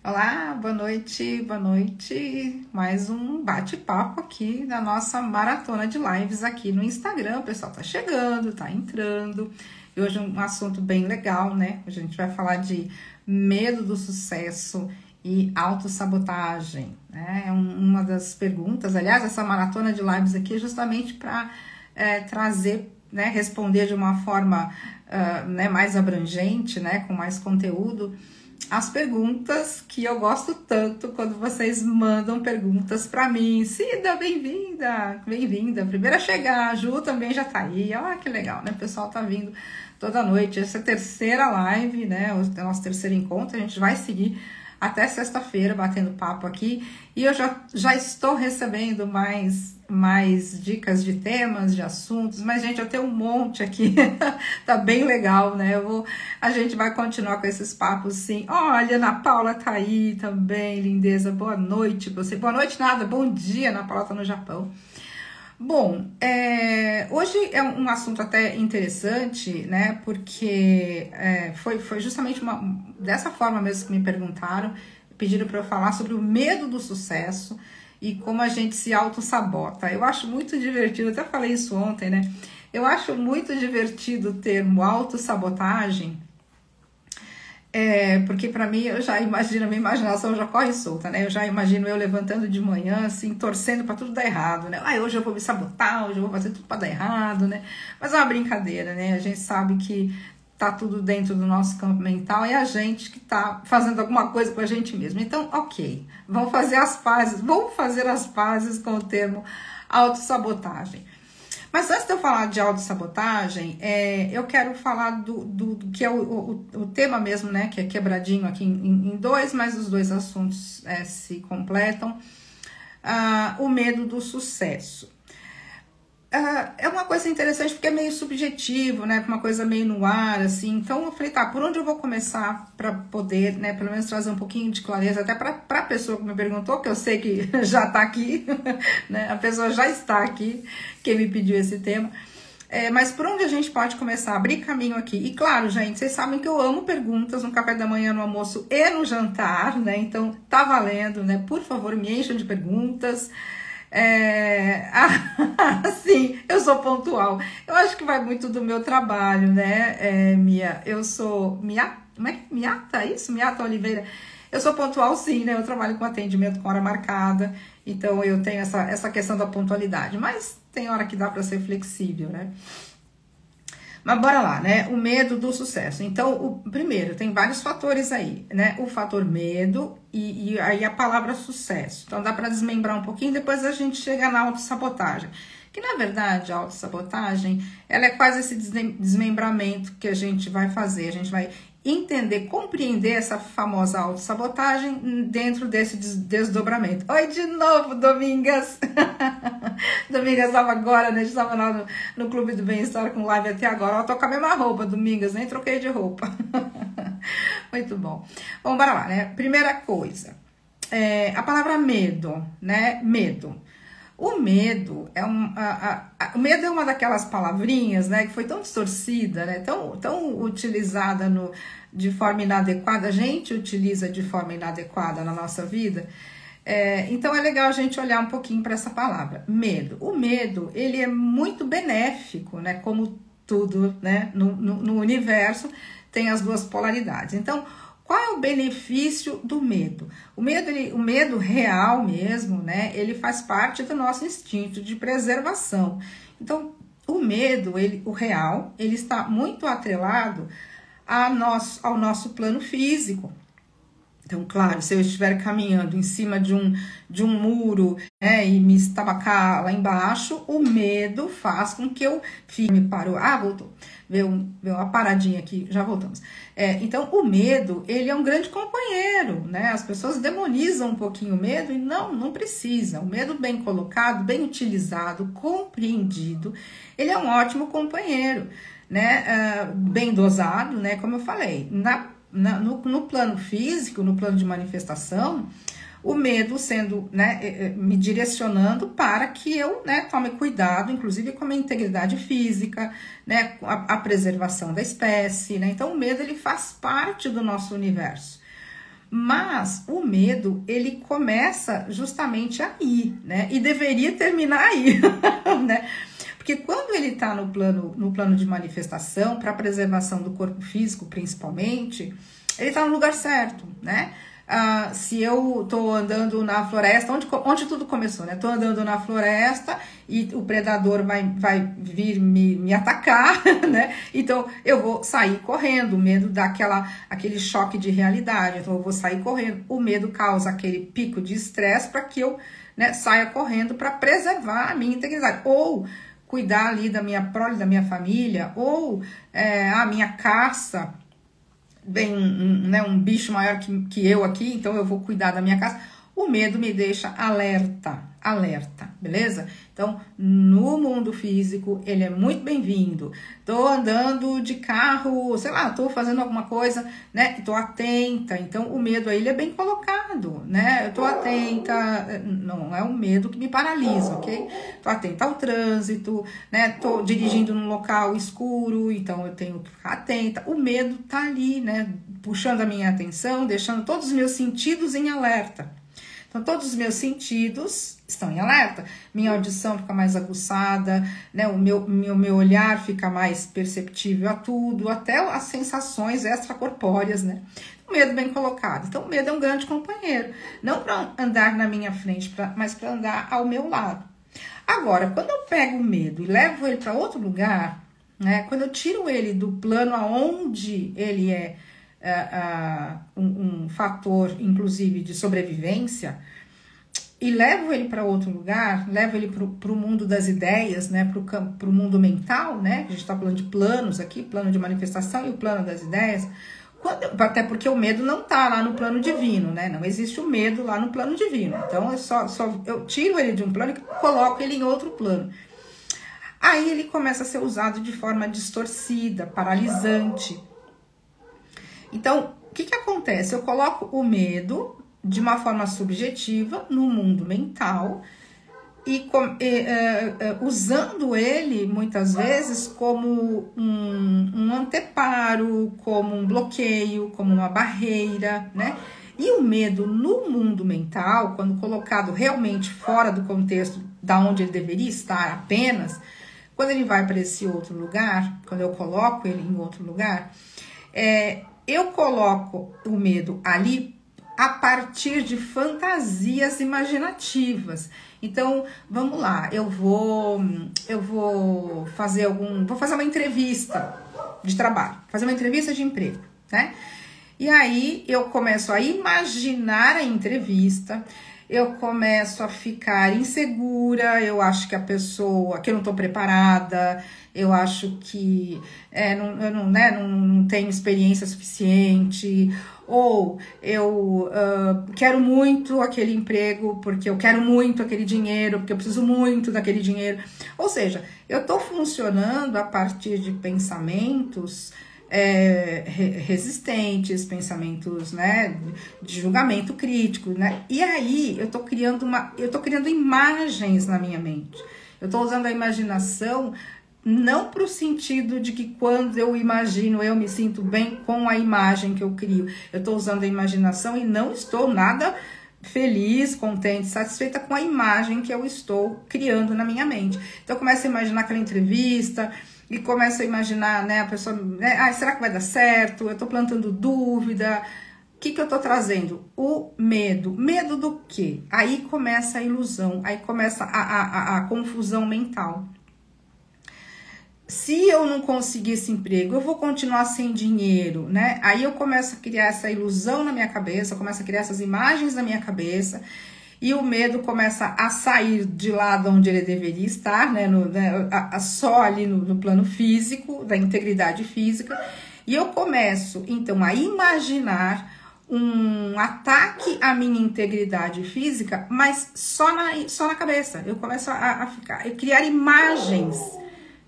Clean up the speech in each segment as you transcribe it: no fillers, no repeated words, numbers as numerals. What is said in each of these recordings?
Olá, boa noite, boa noite. Mais um bate-papo aqui na nossa maratona de lives aqui no Instagram. O pessoal tá chegando, tá entrando. E hoje é um assunto bem legal, né? Hoje a gente vai falar de medo do sucesso e autossabotagem, né? É uma das perguntas. Aliás, essa maratona de lives aqui é justamente para trazer, né, responder de uma forma né, mais abrangente, né, com mais conteúdo, as perguntas que eu gosto tanto quando vocês mandam perguntas para mim. Cida, bem-vinda, bem-vinda. Primeira a chegar, a Ju também já tá aí. Olha que legal, né? O pessoal tá vindo toda noite. Essa é a terceira live, né? O nosso terceiro encontro. A gente vai seguir até sexta-feira batendo papo aqui. E eu já estou recebendo mais dicas de temas, de assuntos, mas, gente, eu tenho um monte aqui, tá bem legal, né? A gente vai continuar com esses papos, sim. Olha, Ana Paula tá aí também, lindeza, boa noite pra você. Boa noite nada, bom dia, Ana Paula tá no Japão. Bom, hoje é um assunto até interessante, né? Porque foi justamente dessa forma mesmo que me perguntaram, pediram para eu falar sobre o medo do sucesso e como a gente se auto-sabota. Eu acho muito divertido, até falei isso ontem, né? Eu acho muito divertido o termo autossabotagem, porque para mim, eu já imagino, a minha imaginação já corre solta, né? Eu já imagino eu levantando de manhã, assim, torcendo para tudo dar errado, né? Hoje eu vou me sabotar, hoje eu vou fazer tudo para dar errado, né? Mas é uma brincadeira, né? A gente sabe que tá tudo dentro do nosso campo mental, é a gente que tá fazendo alguma coisa com a gente mesmo. Então, ok, vamos fazer as pazes com o termo autossabotagem. Mas antes de eu falar de autossabotagem, eu quero falar do que é o tema mesmo, né? Que é quebradinho aqui em dois, mas os dois assuntos se completam. O medo do sucesso. É uma coisa interessante porque é meio subjetivo, né? Uma coisa meio no ar, assim. Então eu falei, tá, por onde eu vou começar para poder, né? Pelo menos trazer um pouquinho de clareza até para a pessoa que me perguntou, que eu sei que já tá aqui, né? A pessoa já está aqui, que me pediu esse tema. Mas por onde a gente pode começar a abrir caminho aqui? E claro, gente, vocês sabem que eu amo perguntas no café da manhã, no almoço e no jantar, né? Então tá valendo, né? Por favor, me encham de perguntas. Sim, eu sou pontual. Eu acho que vai muito do meu trabalho, né, Mia? Eu sou Miata, isso? Miata Oliveira. Eu sou pontual, sim, né? Eu trabalho com atendimento com hora marcada, então eu tenho essa questão da pontualidade, mas tem hora que dá para ser flexível, né? Mas bora lá, né? O medo do sucesso. Então, primeiro, tem vários fatores aí, né? O fator medo e aí a palavra sucesso. Então, dá para desmembrar um pouquinho, depois a gente chega na autossabotagem. Que, na verdade, a autossabotagem, ela é quase esse desmembramento que a gente vai fazer. A gente vai entender, compreender essa famosa autossabotagem dentro desse desdobramento. Oi de novo, Domingas! Domingas estava agora, né? A gente estava lá no Clube do Bem-Estar com live até agora. Eu tô com a mesma roupa, Domingas, nem troquei de roupa. Muito bom. Bom, bora lá, né? Primeira coisa, a palavra medo, né? Medo. O medo o medo é uma daquelas palavrinhas, né, que foi tão distorcida, né, tão utilizada de forma inadequada, a gente utiliza de forma inadequada na nossa vida. Então é legal a gente olhar um pouquinho para essa palavra, medo. O medo, ele é muito benéfico, né, como tudo, né, no universo tem as duas polaridades. Então, qual é o benefício do medo? O medo real mesmo, né? Ele faz parte do nosso instinto de preservação. Então, o medo, o real, ele está muito atrelado ao nosso plano físico. Então, claro, se eu estiver caminhando em cima de um muro, né, e me estabacar lá embaixo, o medo faz com que eu fique, me parou. Voltou. Veio uma paradinha aqui, já voltamos. Então, o medo, ele é um grande companheiro, né? As pessoas demonizam um pouquinho o medo e não precisa. O medo bem colocado, bem utilizado, compreendido, ele é um ótimo companheiro, né? Bem dosado, né? Como eu falei, no plano físico, no plano de manifestação, o medo sendo, né, me direcionando para que eu, né, tome cuidado, inclusive com a minha integridade física, né, a preservação da espécie, né? Então o medo, ele faz parte do nosso universo. Mas o medo, ele começa justamente aí, né? E deveria terminar aí, né? Porque quando ele está no plano de manifestação, para preservação do corpo físico, principalmente, ele está no lugar certo, né? Se eu tô andando na floresta, onde tudo começou, né? Tô andando na floresta e o predador vai vir me atacar, né? Então eu vou sair correndo, o medo dá aquele choque de realidade, então eu vou sair correndo. O medo causa aquele pico de estresse para que eu, né, saia correndo para preservar a minha integridade. Ou cuidar ali da minha prole, da minha família, ou a minha caça. Vem um bicho maior que eu aqui, então eu vou cuidar da minha casa. O medo me deixa alerta, beleza? Então, no mundo físico, ele é muito bem-vindo. Tô andando de carro, sei lá, tô fazendo alguma coisa, né? Tô atenta. Então, o medo aí, ele é bem colocado, né? Eu tô atenta, não é um medo que me paralisa, ok? Tô atenta ao trânsito, né? Tô dirigindo num local escuro, então eu tenho que ficar atenta. O medo tá ali, né? Puxando a minha atenção, deixando todos os meus sentidos em alerta. Então, todos os meus sentidos estão em alerta. Minha audição fica mais aguçada, né? O meu olhar fica mais perceptível a tudo, até as sensações extracorpóreas, né? O medo bem colocado. Então, o medo é um grande companheiro. Não para andar na minha frente, mas para andar ao meu lado. Agora, quando eu pego o medo e levo ele para outro lugar, né? Quando eu tiro ele do plano aonde ele é um fator, inclusive, de sobrevivência, e levo ele para outro lugar, levo ele para o mundo das ideias, né, para o mundo mental, né, a gente está falando de planos aqui, plano de manifestação e o plano das ideias, até porque o medo não está lá no plano divino, né, não existe o medo lá no plano divino, então eu tiro ele de um plano e coloco ele em outro plano. Aí ele começa a ser usado de forma distorcida, paralisante. Então, o que acontece? Eu coloco o medo de uma forma subjetiva no mundo mental e usando ele, muitas vezes, como um anteparo, como um bloqueio, como uma barreira, né? E o medo no mundo mental, quando colocado realmente fora do contexto da onde ele deveria estar apenas, quando ele vai para esse outro lugar, quando eu coloco ele em outro lugar, eu coloco o medo ali a partir de fantasias imaginativas. Então, vamos lá, eu vou fazer uma entrevista de trabalho, fazer uma entrevista de emprego, né? E aí eu começo a imaginar a entrevista, eu começo a ficar insegura, eu acho que que eu não tô preparada, eu acho que eu não tenho experiência suficiente, ou eu quero muito aquele emprego, porque eu quero muito aquele dinheiro, porque eu preciso muito daquele dinheiro. Ou seja, eu tô funcionando a partir de pensamentos resistentes, pensamentos, né, de julgamento crítico, né? E aí eu tô criando imagens na minha mente. Eu tô usando a imaginação não para o sentido de que quando eu imagino eu me sinto bem com a imagem que eu crio. Eu estou usando a imaginação e não estou nada feliz, contente, satisfeita com a imagem que eu estou criando na minha mente. Então eu começo a imaginar aquela entrevista e começo a imaginar, né, a pessoa, né, será que vai dar certo? Eu estou plantando dúvida. O que eu estou trazendo? O medo. Medo do quê? Aí começa a ilusão, aí começa a confusão mental. Se eu não conseguir esse emprego, eu vou continuar sem dinheiro, né? Aí eu começo a criar essa ilusão na minha cabeça, eu começo a criar essas imagens na minha cabeça, e o medo começa a sair de lá de onde ele deveria estar, né? Só ali no plano físico, da integridade física, e eu começo, então, a imaginar um ataque à minha integridade física, mas só na cabeça. Eu começo a criar imagens,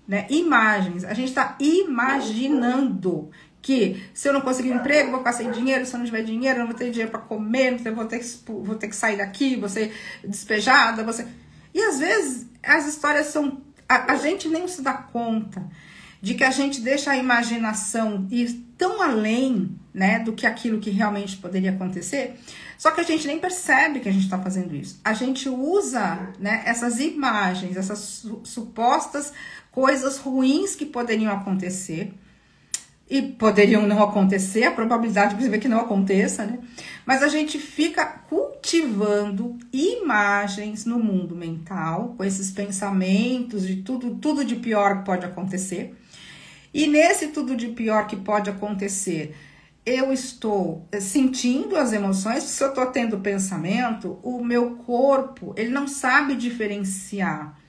né? Imagens. A gente está imaginando que se eu não conseguir um emprego, vou ficar sem dinheiro, se eu não tiver dinheiro, eu não vou ter dinheiro para comer, vou ter que sair daqui, vou ser despejada, E às vezes as histórias são... A gente nem se dá conta de que a gente deixa a imaginação ir tão além, né, do que aquilo que realmente poderia acontecer. Só que a gente nem percebe que a gente está fazendo isso. A gente usa, né, essas imagens, essas supostas coisas ruins que poderiam acontecer, e poderiam não acontecer, a probabilidade de que não aconteça, né? Mas a gente fica cultivando imagens no mundo mental, com esses pensamentos de tudo de pior que pode acontecer. E nesse tudo de pior que pode acontecer, eu estou sentindo as emoções. Se eu estou tendo pensamento, o meu corpo, ele não sabe diferenciar.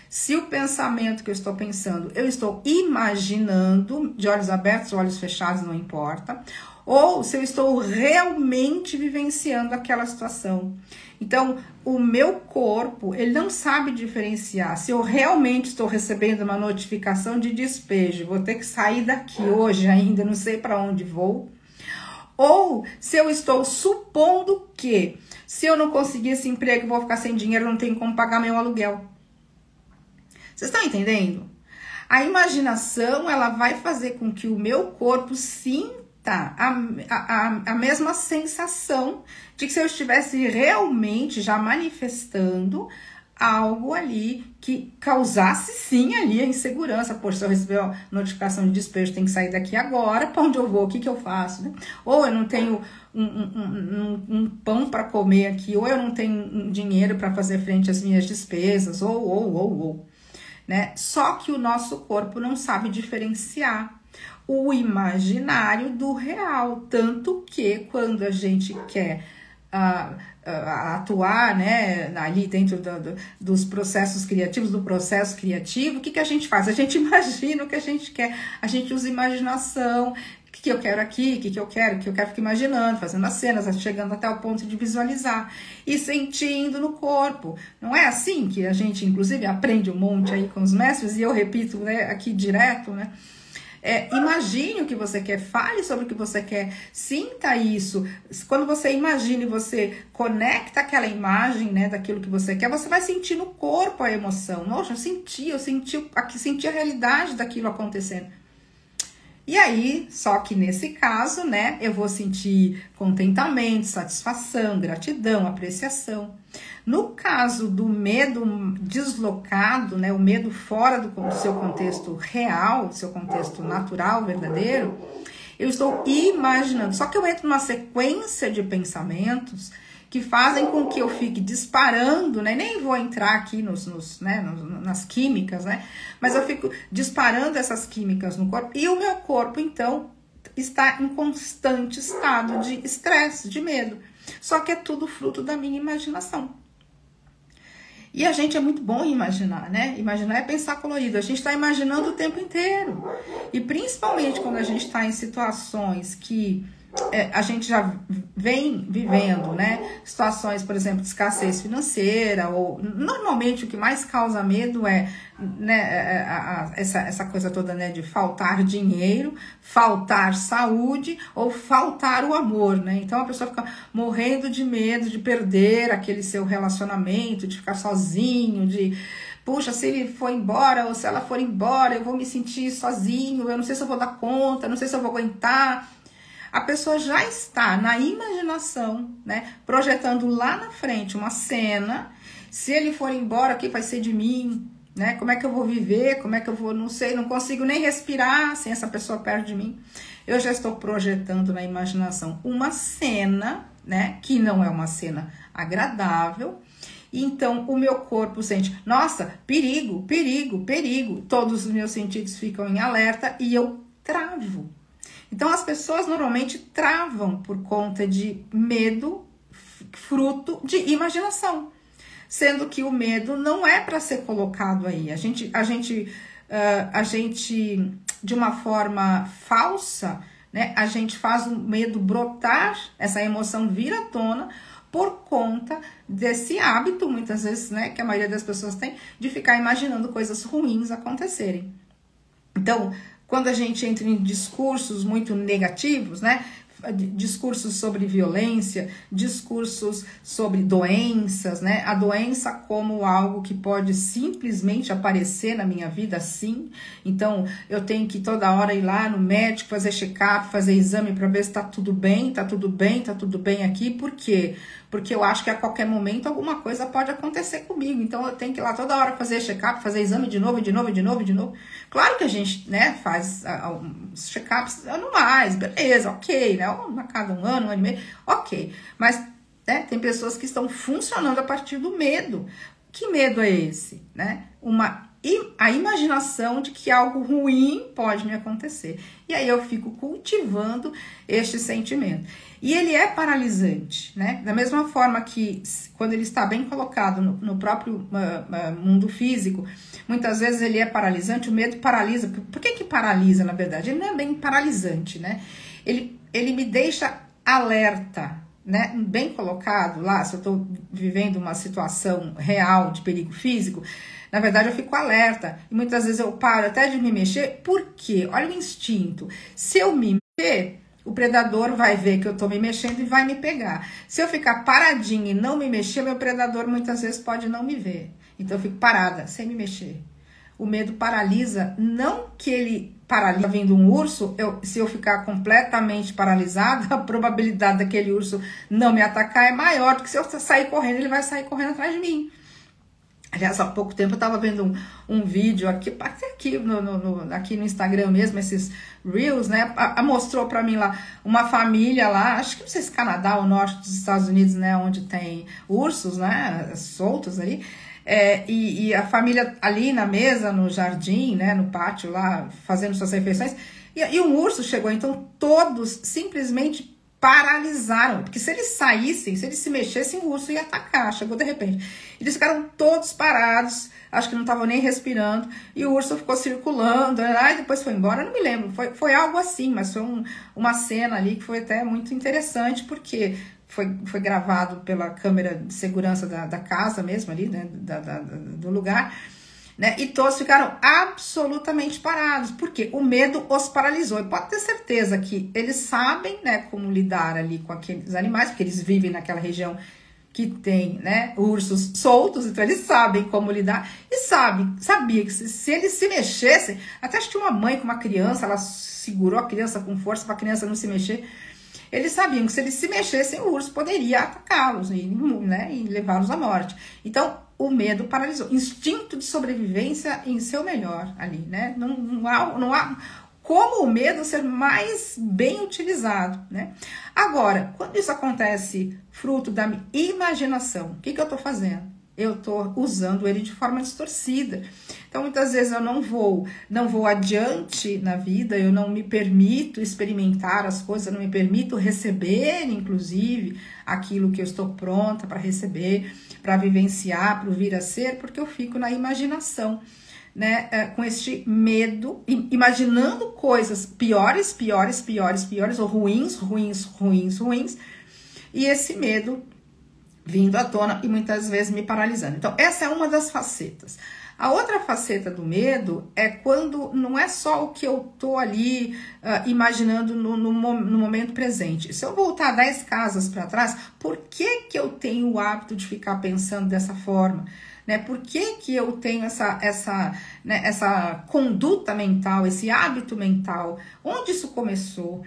Se o pensamento que eu estou pensando, eu estou imaginando, de olhos abertos, olhos fechados, não importa, ou se eu estou realmente vivenciando aquela situação. Então, o meu corpo, ele não sabe diferenciar se eu realmente estou recebendo uma notificação de despejo, vou ter que sair daqui hoje ainda, não sei para onde vou, ou se eu estou supondo que se eu não conseguir esse emprego, eu vou ficar sem dinheiro, não tenho como pagar meu aluguel. Vocês estão entendendo? A imaginação, ela vai fazer com que o meu corpo sinta a mesma sensação de que se eu estivesse realmente já manifestando algo ali que causasse sim ali a insegurança. Poxa, se eu receber uma notificação de despejo, tem que sair daqui agora, para onde eu vou, o que eu faço, né? Ou eu não tenho um pão para comer aqui, ou eu não tenho dinheiro para fazer frente às minhas despesas, ou. Né? Só que o nosso corpo não sabe diferenciar o imaginário do real, tanto que quando a gente quer atuar, né, ali dentro dos processos criativos, do processo criativo, o que a gente faz? A gente imagina o que a gente quer, a gente usa imaginação, o que eu quero aqui, o que eu quero ficar imaginando, fazendo as cenas, chegando até o ponto de visualizar e sentindo no corpo. Não é assim que a gente, inclusive, aprende um monte aí com os mestres, e eu repito, né, aqui direto, né? Imagine o que você quer, fale sobre o que você quer, sinta isso. Quando você imagina e você conecta aquela imagem, né, daquilo que você quer, você vai sentir no corpo a emoção. Nossa, eu senti a realidade daquilo acontecendo. E aí, só que nesse caso, né, eu vou sentir contentamento, satisfação, gratidão, apreciação. No caso do medo deslocado, né, o medo fora do seu contexto real, do seu contexto natural, verdadeiro, eu estou imaginando. Só que eu entro numa sequência de pensamentos que fazem com que eu fique disparando, né? Nem vou entrar aqui nas químicas, né? Mas eu fico disparando essas químicas no corpo e o meu corpo, então, está em constante estado de estresse, de medo. Só que é tudo fruto da minha imaginação. E a gente é muito bom em imaginar, né? Imaginar é pensar colorido. A gente está imaginando o tempo inteiro. E principalmente quando a gente está em situações que a gente já vem vivendo, né? Situações, por exemplo, de escassez financeira, ou normalmente o que mais causa medo é, né, essa coisa toda, né, de faltar dinheiro, faltar saúde ou faltar o amor, né? Então a pessoa fica morrendo de medo de perder aquele seu relacionamento, de ficar sozinho, de puxa, se ele for embora ou se ela for embora, eu vou me sentir sozinho, eu não sei se eu vou dar conta, não sei se eu vou aguentar. A pessoa já está na imaginação, né, projetando lá na frente uma cena. Se ele for embora, o que vai ser de mim? Né? Como é que eu vou viver? Como é que eu vou, não sei, não consigo nem respirar sem essa pessoa perto de mim. Eu já estou projetando na imaginação uma cena, né, que não é uma cena agradável. Então, o meu corpo sente, nossa, perigo, perigo, perigo. Todos os meus sentidos ficam em alerta e eu travo. Então, as pessoas normalmente travam por conta de medo, fruto de imaginação. Sendo que o medo não é para ser colocado aí. A gente, de uma forma falsa, né, a gente faz o medo brotar, essa emoção vir à tona, por conta desse hábito, muitas vezes, né, que a maioria das pessoas tem, de ficar imaginando coisas ruins acontecerem. Então, quando a gente entra em discursos muito negativos, né, discursos sobre violência, discursos sobre doenças, né? A doença como algo que pode simplesmente aparecer na minha vida, sim. Então, eu tenho que toda hora ir lá no médico, fazer check-up, fazer exame para ver se tá tudo bem, tá tudo bem, tá tudo bem aqui. Por quê? Porque eu acho que a qualquer momento alguma coisa pode acontecer comigo. Então, eu tenho que ir lá toda hora fazer check-up, fazer exame de novo, de novo, de novo, de novo. Claro que a gente, né, faz check-ups anuais, beleza, ok, né? A cada um ano e meio, ok. Mas, né, tem pessoas que estão funcionando a partir do medo. Que medo é esse, né? A imaginação de que algo ruim pode me acontecer. E aí eu fico cultivando este sentimento. E ele é paralisante, né? Da mesma forma que quando ele está bem colocado no próprio mundo físico, muitas vezes ele é paralisante, o medo paralisa. Por que paralisa, na verdade? Ele não é bem paralisante, né? Ele me deixa alerta, né? Bem colocado lá, se eu estou vivendo uma situação real de perigo físico, na verdade, eu fico alerta. E muitas vezes eu paro até de me mexer. Por quê? Olha o instinto. Se eu me mexer, o predador vai ver que eu tô me mexendo e vai me pegar. Se eu ficar paradinha e não me mexer, meu predador muitas vezes pode não me ver. Então eu fico parada, sem me mexer. O medo paralisa, não que ele paralisa vindo um urso, se eu ficar completamente paralisada, a probabilidade daquele urso não me atacar é maior do que se eu sair correndo, ele vai sair correndo atrás de mim. Aliás, há pouco tempo eu estava vendo um vídeo aqui no Instagram mesmo, esses Reels, né? Mostrou para mim lá uma família lá, acho que não sei se Canadá ou norte dos Estados Unidos, né? Onde tem ursos, né? Soltos ali. E a família ali na mesa, no jardim, né? No pátio lá, fazendo suas refeições. E um urso chegou, então todos simplesmente paralisaram, porque se eles saíssem, se eles se mexessem, o urso ia atacar, chegou de repente. Eles ficaram todos parados, acho que não estavam nem respirando, e o urso ficou circulando, e depois foi embora, eu não me lembro, foi algo assim, mas foi uma cena ali que foi até muito interessante, porque foi gravado pela câmera de segurança da casa mesmo ali, né, do lugar, né? E todos ficaram absolutamente parados, porque o medo os paralisou. E pode ter certeza que eles sabem, né, como lidar ali com aqueles animais, porque eles vivem naquela região que tem, né, ursos soltos, então eles sabem como lidar. E sabia que se eles se mexessem, até acho que uma mãe com uma criança, ela segurou a criança com força para a criança não se mexer. Eles sabiam que se eles se mexessem, o urso poderia atacá-los né, e levá-los à morte. Então, o medo paralisou. Instinto de sobrevivência em seu melhor ali, né? Não há como o medo ser mais bem utilizado, né? Agora, quando isso acontece fruto da minha imaginação, o que eu estou fazendo? Eu estou usando ele de forma distorcida. Então, muitas vezes eu não vou adiante na vida, eu não me permito experimentar as coisas, eu não me permito receber, inclusive, aquilo que eu estou pronta para receber, para vivenciar, para vir a ser, porque eu fico na imaginação, né? Com este medo, imaginando coisas piores, ou ruins, e esse medo vindo à tona e muitas vezes me paralisando. Então, essa é uma das facetas. A outra faceta do medo é quando não é só o que eu tô ali imaginando no momento presente. Se eu voltar 10 casas para trás, por que eu tenho o hábito de ficar pensando dessa forma? Né? Por que eu tenho essa conduta mental, esse hábito mental? Onde isso começou?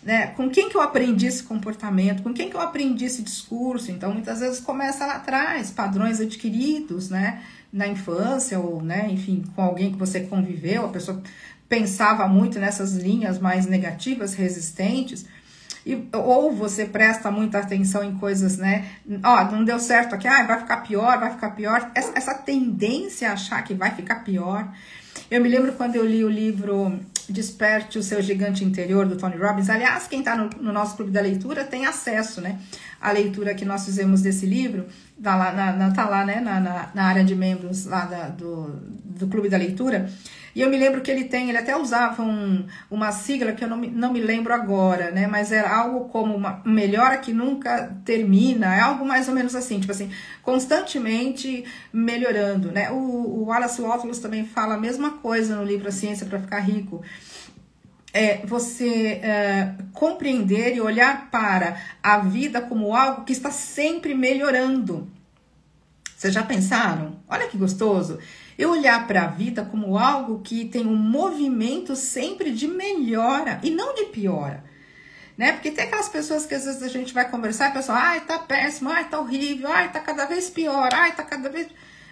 Né? Com quem que eu aprendi esse comportamento? Com quem que eu aprendi esse discurso? Então, muitas vezes começa lá atrás, padrões adquiridos, né? Na infância, ou, né, enfim, com alguém que você conviveu, a pessoa pensava muito nessas linhas mais negativas, resistentes, ou você presta muita atenção em coisas, né? Não deu certo aqui, vai ficar pior. Essa tendência a achar que vai ficar pior. Eu me lembro quando eu li o livro Desperte o Seu Gigante Interior, do Tony Robbins. Aliás, quem está no nosso clube da leitura tem acesso, né? A leitura que nós fizemos desse livro, tá lá, né? Na área de membros lá do clube da leitura. E eu me lembro que ele até usava uma sigla que eu não me lembro agora, né? Mas era algo como uma melhora que nunca termina, é algo mais ou menos assim, tipo assim, constantemente melhorando, né? O Wallace Wattles também fala a mesma coisa no livro A Ciência para Ficar Rico. você compreender e olhar para a vida como algo que está sempre melhorando. Vocês já pensaram? Olha que gostoso. Eu olhar para a vida como algo que tem um movimento sempre de melhora e não de piora. Né? Porque tem aquelas pessoas que às vezes a gente vai conversar e a pessoa, ai, tá péssimo, ai, tá horrível, ai, tá cada vez pior, ai, tá cada vez...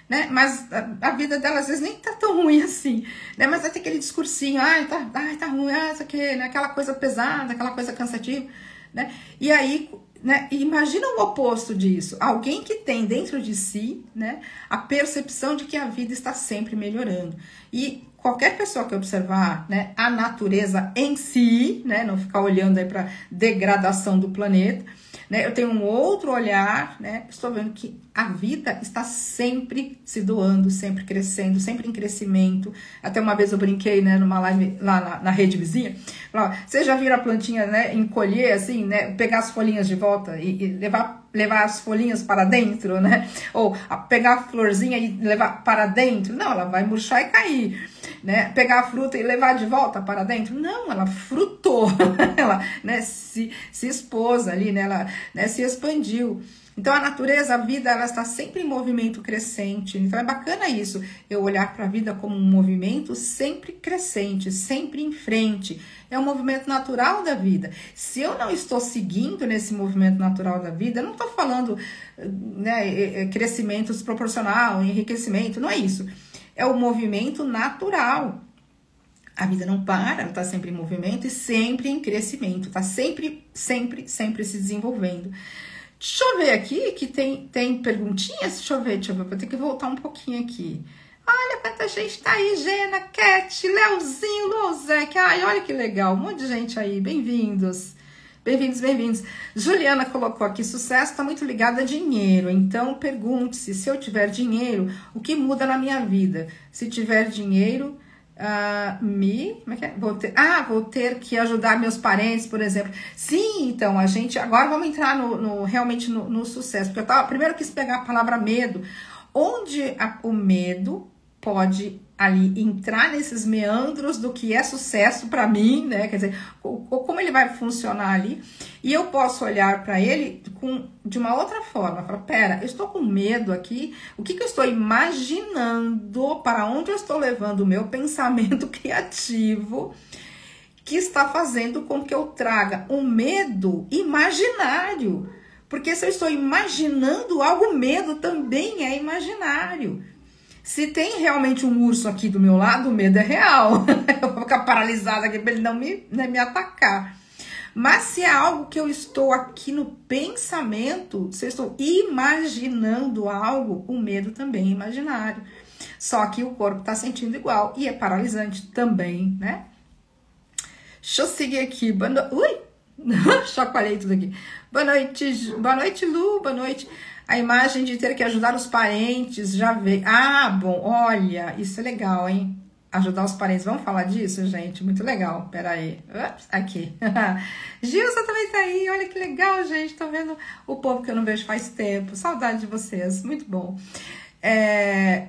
Né? Mas a vida dela às vezes nem tá tão ruim assim, né? Mas vai ter aquele discursinho, ai, tá ruim, isso aqui, né? Aquela coisa pesada, aquela coisa cansativa, né? E aí, né? Imagina o oposto disso, alguém que tem dentro de si, né, a percepção de que a vida está sempre melhorando. E qualquer pessoa que observar, né, a natureza em si, né, não ficar olhando aí para degradação do planeta, né, eu tenho um outro olhar, né, estou vendo que a vida está sempre se doando, sempre crescendo, sempre em crescimento. Até uma vez eu brinquei, né, numa live lá na rede vizinha, falava, vocês já viram a plantinha, né, encolher assim, né, pegar as folhinhas de volta e levar as folhinhas para dentro, né, ou pegar a florzinha e levar para dentro? Não, ela vai murchar e cair. Né, pegar a fruta e levar de volta para dentro? Não, ela frutou, ela, né, se expôs ali, né, ela, né, se expandiu. Então a natureza, a vida, ela está sempre em movimento crescente. Então é bacana isso, eu olhar para a vida como um movimento sempre crescente, sempre em frente. É um movimento natural da vida. Se eu não estou seguindo nesse movimento natural da vida, eu não estou falando, né, crescimento desproporcional, enriquecimento, não é isso. É o movimento natural. A vida não para, ela está sempre em movimento e sempre em crescimento. Está sempre se desenvolvendo. Deixa eu ver aqui, que tem perguntinhas. Deixa eu ver, vou ter que voltar um pouquinho aqui. Olha quanta gente tá aí, Gena, Cat, Leozinho, Lozec. Ai, olha que legal, um monte de gente aí, bem-vindos. Bem-vindos. Juliana colocou aqui, sucesso está muito ligado a dinheiro, então pergunte-se, se eu tiver dinheiro, o que muda na minha vida? Se tiver dinheiro, como é que é? Vou ter que ajudar meus parentes, por exemplo. Sim, então, agora vamos entrar realmente no sucesso, porque primeiro eu quis pegar a palavra medo, onde o medo pode ali entrar nesses meandros do que é sucesso para mim, né? Quer dizer, como ele vai funcionar ali, e eu posso olhar para ele de uma outra forma, falar, pera, eu estou com medo aqui, o que eu estou imaginando, para onde eu estou levando o meu pensamento criativo, que está fazendo com que eu traga um medo imaginário, porque se eu estou imaginando algo, o medo também é imaginário. Se tem realmente um urso aqui do meu lado, o medo é real. Eu vou ficar paralisada aqui para ele não me atacar. Mas se é algo que eu estou aqui no pensamento, se eu estou imaginando algo, o medo também é imaginário. Só que o corpo está sentindo igual e é paralisante também, né? Deixa eu seguir aqui. Ui! Chacoalhei tudo aqui. Boa noite, Lu. Boa noite. A imagem de ter que ajudar os parentes já veio. Bom, olha, isso é legal, hein? Ajudar os parentes. Vamos falar disso, gente? Muito legal. Pera aí. Ups, aqui. Gilson também tá aí. Olha que legal, gente. Tô vendo o povo que eu não vejo faz tempo. Saudade de vocês. Muito bom.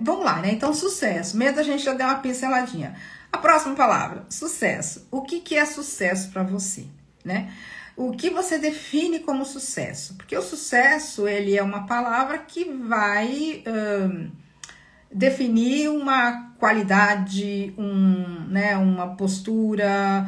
Vamos lá, né? Então, sucesso. Medo a gente já deu uma pinceladinha. A próxima palavra, sucesso. O que é sucesso para você, né? O que você define como sucesso? Porque o sucesso, ele é uma palavra que vai definir uma qualidade, né, uma postura,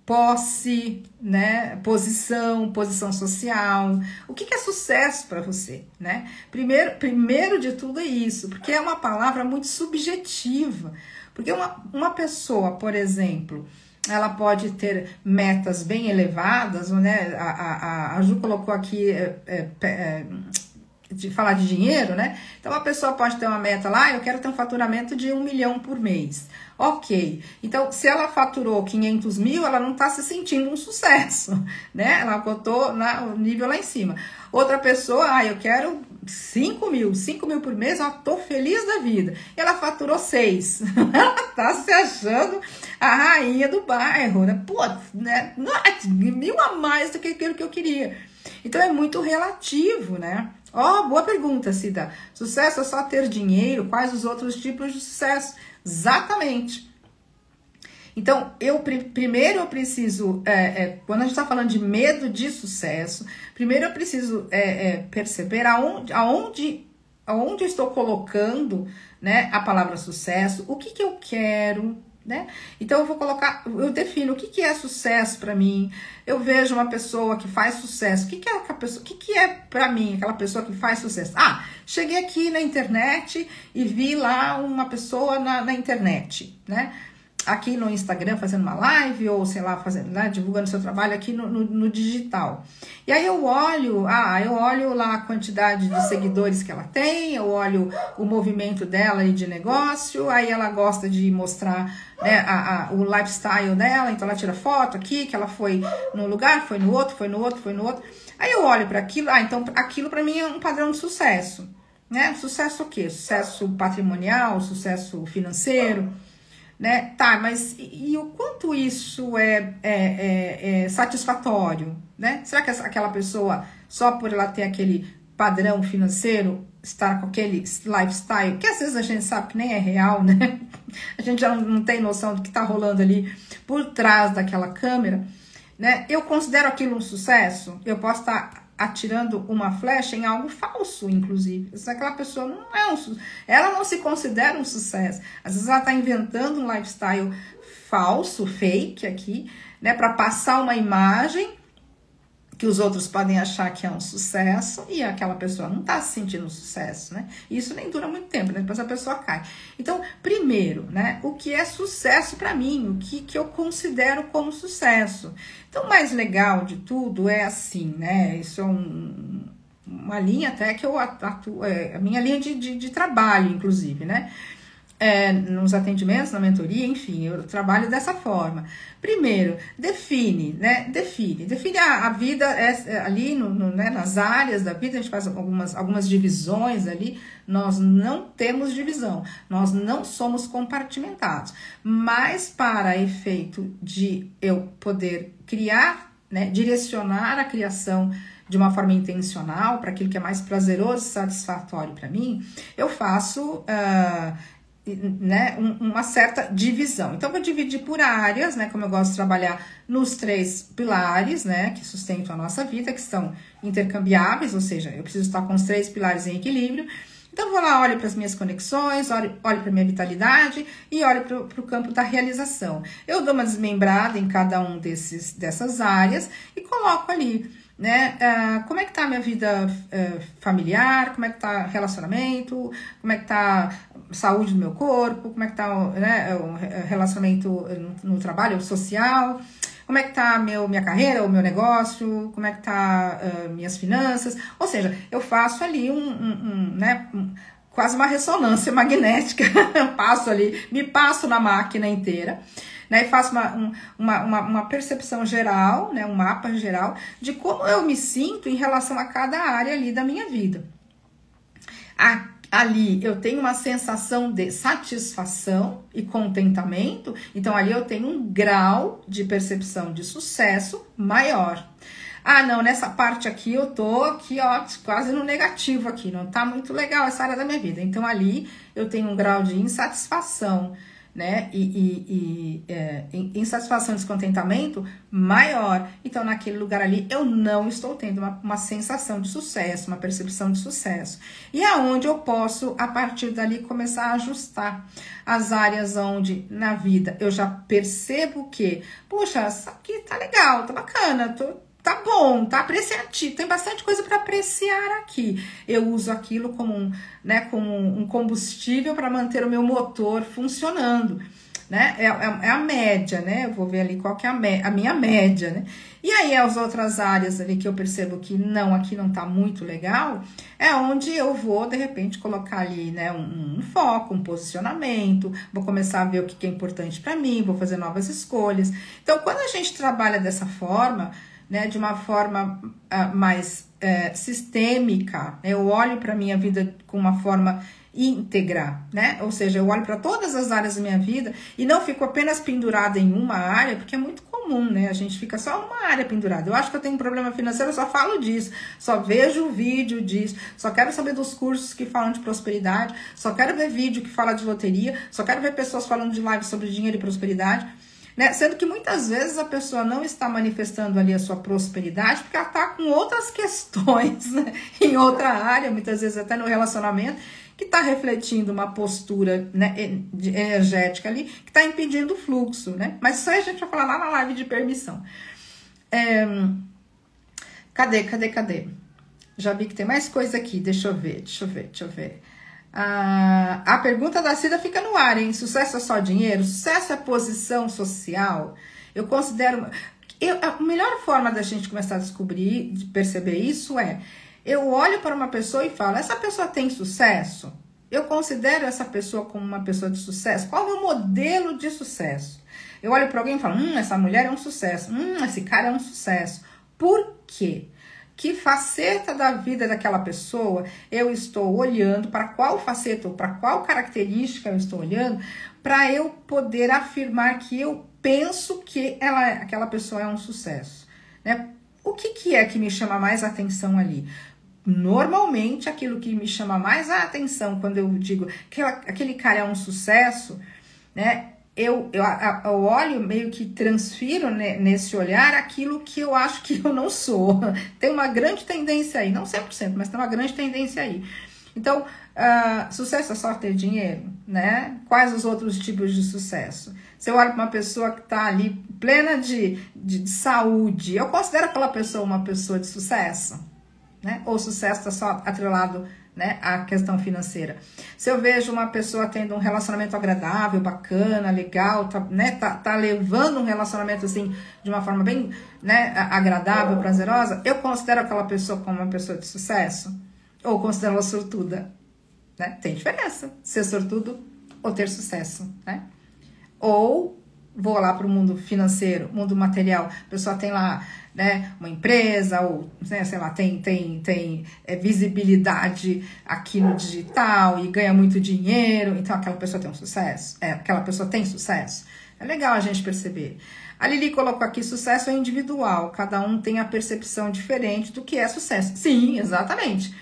posse, né, posição social. O que é sucesso para você, né? Primeiro de tudo é isso, porque é uma palavra muito subjetiva. Porque uma pessoa, por exemplo, ela pode ter metas bem elevadas, né? A Ju colocou aqui de falar de dinheiro, né? Então a pessoa pode ter uma meta lá, eu quero ter um faturamento de 1 milhão por mês. Ok, então se ela faturou 500 mil, ela não está se sentindo um sucesso, né? Ela botou o nível lá em cima. Outra pessoa, eu quero 5 mil por mês, eu tô feliz da vida. E ela faturou 6. Ela tá se achando a rainha do bairro, né? Pô, né? 1.000 a mais do que aquilo que eu queria. Então é muito relativo, né? Boa pergunta, Cida. Sucesso é só ter dinheiro? Quais os outros tipos de sucesso? Exatamente. Então, primeiro eu preciso, quando a gente está falando de medo de sucesso, primeiro eu preciso perceber aonde eu estou colocando, né, a palavra sucesso, o que eu quero, né? Então eu defino o que é sucesso para mim. Eu vejo uma pessoa que faz sucesso, o que é para mim aquela pessoa que faz sucesso? Ah, cheguei aqui na internet e vi lá uma pessoa na internet, né? Aqui no Instagram fazendo uma live, ou sei lá, fazendo, né, divulgando seu trabalho aqui no digital. E aí eu olho lá a quantidade de seguidores que ela tem, eu olho o movimento dela e de negócio, aí ela gosta de mostrar, né, o lifestyle dela, então ela tira foto aqui, que ela foi num lugar, foi no outro. Aí eu olho para aquilo, então aquilo para mim é um padrão de sucesso, né? Sucesso o quê? Sucesso patrimonial, sucesso financeiro, né? Tá, mas e o quanto isso é satisfatório, né? Será que aquela pessoa, só por ela ter aquele padrão financeiro, estar com aquele lifestyle, que às vezes a gente sabe que nem é real, né? A gente já não tem noção do que tá rolando ali por trás daquela câmera, né? Eu considero aquilo um sucesso? Eu posso estar atirando uma flecha em algo falso, inclusive. Se aquela pessoa não é ela não se considera um sucesso. Às vezes ela está inventando um lifestyle falso, fake aqui, né, para passar uma imagem que os outros podem achar que é um sucesso e aquela pessoa não está se sentindo um sucesso, né? E isso nem dura muito tempo, né? Depois a pessoa cai. Então, primeiro, né, o que é sucesso para mim, o que eu considero como sucesso. Então, o mais legal de tudo é assim, né? Isso é uma linha até que eu atuo, a minha linha de trabalho, inclusive, né? Nos atendimentos, na mentoria, enfim, eu trabalho dessa forma. Primeiro, define, né? Define a vida ali né, nas áreas da vida, a gente faz algumas divisões ali. Nós não temos divisão, nós não somos compartimentados, mas para efeito de eu poder criar, né, direcionar a criação de uma forma intencional para aquilo que é mais prazeroso e satisfatório para mim, eu faço né, uma certa divisão. Então, eu vou dividir por áreas, né, como eu gosto de trabalhar nos 3 pilares, né, que sustentam a nossa vida, que são intercambiáveis, ou seja, eu preciso estar com os 3 pilares em equilíbrio. Então, eu vou lá, olho para as minhas conexões, olho para a minha vitalidade e olho para o campo da realização. Eu dou uma desmembrada em cada um dessas áreas e coloco ali, né, como é que tá a minha vida familiar, como é que tá o relacionamento, como é que tá a saúde do meu corpo, como é que tá né, o relacionamento no trabalho social, como é que tá minha carreira, o meu negócio, como é que tá minhas finanças. Ou seja, eu faço ali quase uma ressonância magnética, me passo na máquina inteira, né, e faço uma percepção geral, né, um mapa geral de como eu me sinto em relação a cada área ali da minha vida. Ali eu tenho uma sensação de satisfação e contentamento, então ali eu tenho um grau de percepção de sucesso maior. Ah, não, nessa parte aqui eu tô aqui, ó, quase no negativo aqui, não tá muito legal essa área da minha vida. Então ali eu tenho um grau de insatisfação, né, insatisfação e descontentamento maior. Então naquele lugar ali eu não estou tendo uma sensação de sucesso, uma percepção de sucesso, e é onde eu posso a partir dali começar a ajustar as áreas onde na vida eu já percebo que, poxa, isso aqui tá legal, tá bacana, tá bom, tá apreciativo, tem bastante coisa para apreciar aqui. Eu uso aquilo como um combustível para manter o meu motor funcionando, né? É a média, né? Eu vou ver ali qual que é a minha média, né? E aí as outras áreas ali que eu percebo que aqui não tá muito legal, é onde eu vou, de repente, colocar ali, né, um foco, um posicionamento, vou começar a ver o que é importante para mim, vou fazer novas escolhas. Então, quando a gente trabalha dessa forma, né, de uma forma mais sistêmica, né, eu olho para a minha vida com uma forma íntegra, né? Ou seja, eu olho para todas as áreas da minha vida e não fico apenas pendurada em uma área, porque é muito comum, né? A gente fica só uma área pendurada. Eu acho que eu tenho um problema financeiro, eu só falo disso, só vejo vídeo disso, só quero saber dos cursos que falam de prosperidade, só quero ver vídeo que fala de loteria, só quero ver pessoas falando de live sobre dinheiro e prosperidade. né? Sendo que muitas vezes a pessoa não está manifestando ali a sua prosperidade porque ela está com outras questões, né? Em outra área, muitas vezes até no relacionamento, que está refletindo uma postura, né, energética ali, que está impedindo o fluxo, né? Mas isso aí a gente vai falar lá na live de permissão. Cadê? Já vi que tem mais coisa aqui, deixa eu ver. A pergunta da Cida fica no ar, hein? Sucesso é só dinheiro? Sucesso é posição social? Eu considero... a melhor forma da gente começar a descobrir, de perceber isso é... Eu olho para uma pessoa e falo, essa pessoa tem sucesso? Eu considero essa pessoa como uma pessoa de sucesso? Qual é o modelo de sucesso? Eu olho para alguém e falo, essa mulher é um sucesso. Esse cara é um sucesso. Por quê? Que faceta da vida daquela pessoa eu estou olhando, para qual faceta ou para qual característica eu estou olhando, para eu poder afirmar que eu penso que aquela pessoa é um sucesso, né? O que é que me chama mais atenção ali? Normalmente, aquilo que me chama mais a atenção quando eu digo que aquele cara é um sucesso, né? Eu olho, meio que transfiro, né, nesse olhar aquilo que eu acho que eu não sou. Tem uma grande tendência aí, não 100%, mas tem uma grande tendência aí. Então, sucesso é só ter dinheiro, né? Quais os outros tipos de sucesso? Se eu olho para uma pessoa que está ali plena de saúde, eu considero aquela pessoa uma pessoa de sucesso, né? Ou o sucesso está só atrelado, né, à questão financeira. Se eu vejo uma pessoa tendo um relacionamento agradável, bacana, legal, tá levando um relacionamento assim de uma forma bem, né, agradável, prazerosa, eu considero aquela pessoa como uma pessoa de sucesso? Ou considero ela sortuda? Né? Tem diferença ser sortudo ou ter sucesso, né? Ou vou lá para o mundo financeiro, mundo material, a pessoa tem lá, né, uma empresa, ou, né, sei lá, tem visibilidade aqui no digital e ganha muito dinheiro, então aquela pessoa tem um sucesso, aquela pessoa tem sucesso. É legal a gente perceber. A Lili colocou aqui, sucesso é individual, cada um tem a percepção diferente do que é sucesso. Sim, exatamente.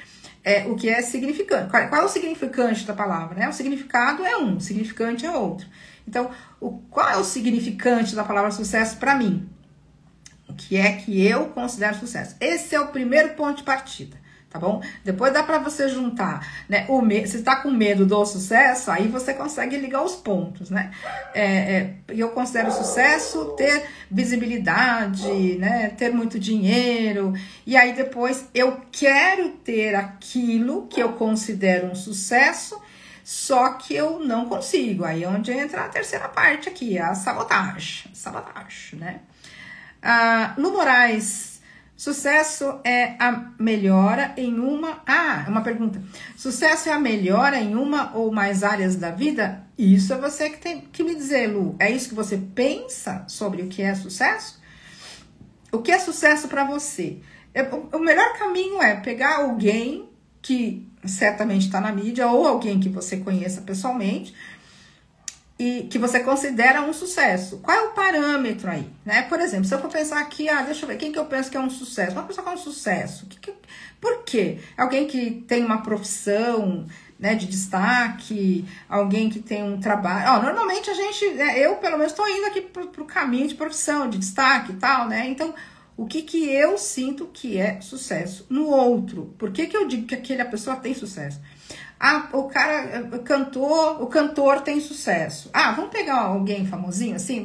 O que é significante. Qual é o significante da palavra, né? O significado é um, o significante é outro. Então, qual é o significante da palavra sucesso para mim? O que é que eu considero sucesso? Esse é o primeiro ponto de partida, tá bom? Depois dá para você juntar, né? Se está com medo do sucesso, aí você consegue ligar os pontos, né? Eu considero sucesso ter visibilidade, né? Ter muito dinheiro. E aí depois eu quero ter aquilo que eu considero um sucesso, só que eu não consigo. Aí é onde entra a terceira parte aqui, a sabotagem, né? Lu Moraes, sucesso é a melhora em uma... uma pergunta. Sucesso é a melhora em uma ou mais áreas da vida? Isso é você que tem que me dizer, Lu. É isso que você pensa sobre o que é sucesso? O que é sucesso para você? O melhor caminho é pegar alguém que certamente está na mídia, ou alguém que você conheça pessoalmente, e que você considera um sucesso. Qual é o parâmetro aí? Né? Por exemplo, se eu for pensar aqui, deixa eu ver, quem que eu penso que é um sucesso? Uma pessoa que é um sucesso. Por quê? Alguém que tem uma profissão, né, de destaque, alguém que tem um trabalho... normalmente a gente, eu pelo menos estou indo aqui pro caminho de profissão, de destaque e tal, né? Então, o que eu sinto que é sucesso no outro? Por que eu digo que aquela pessoa tem sucesso? O cantor tem sucesso. Vamos pegar alguém famosinho assim?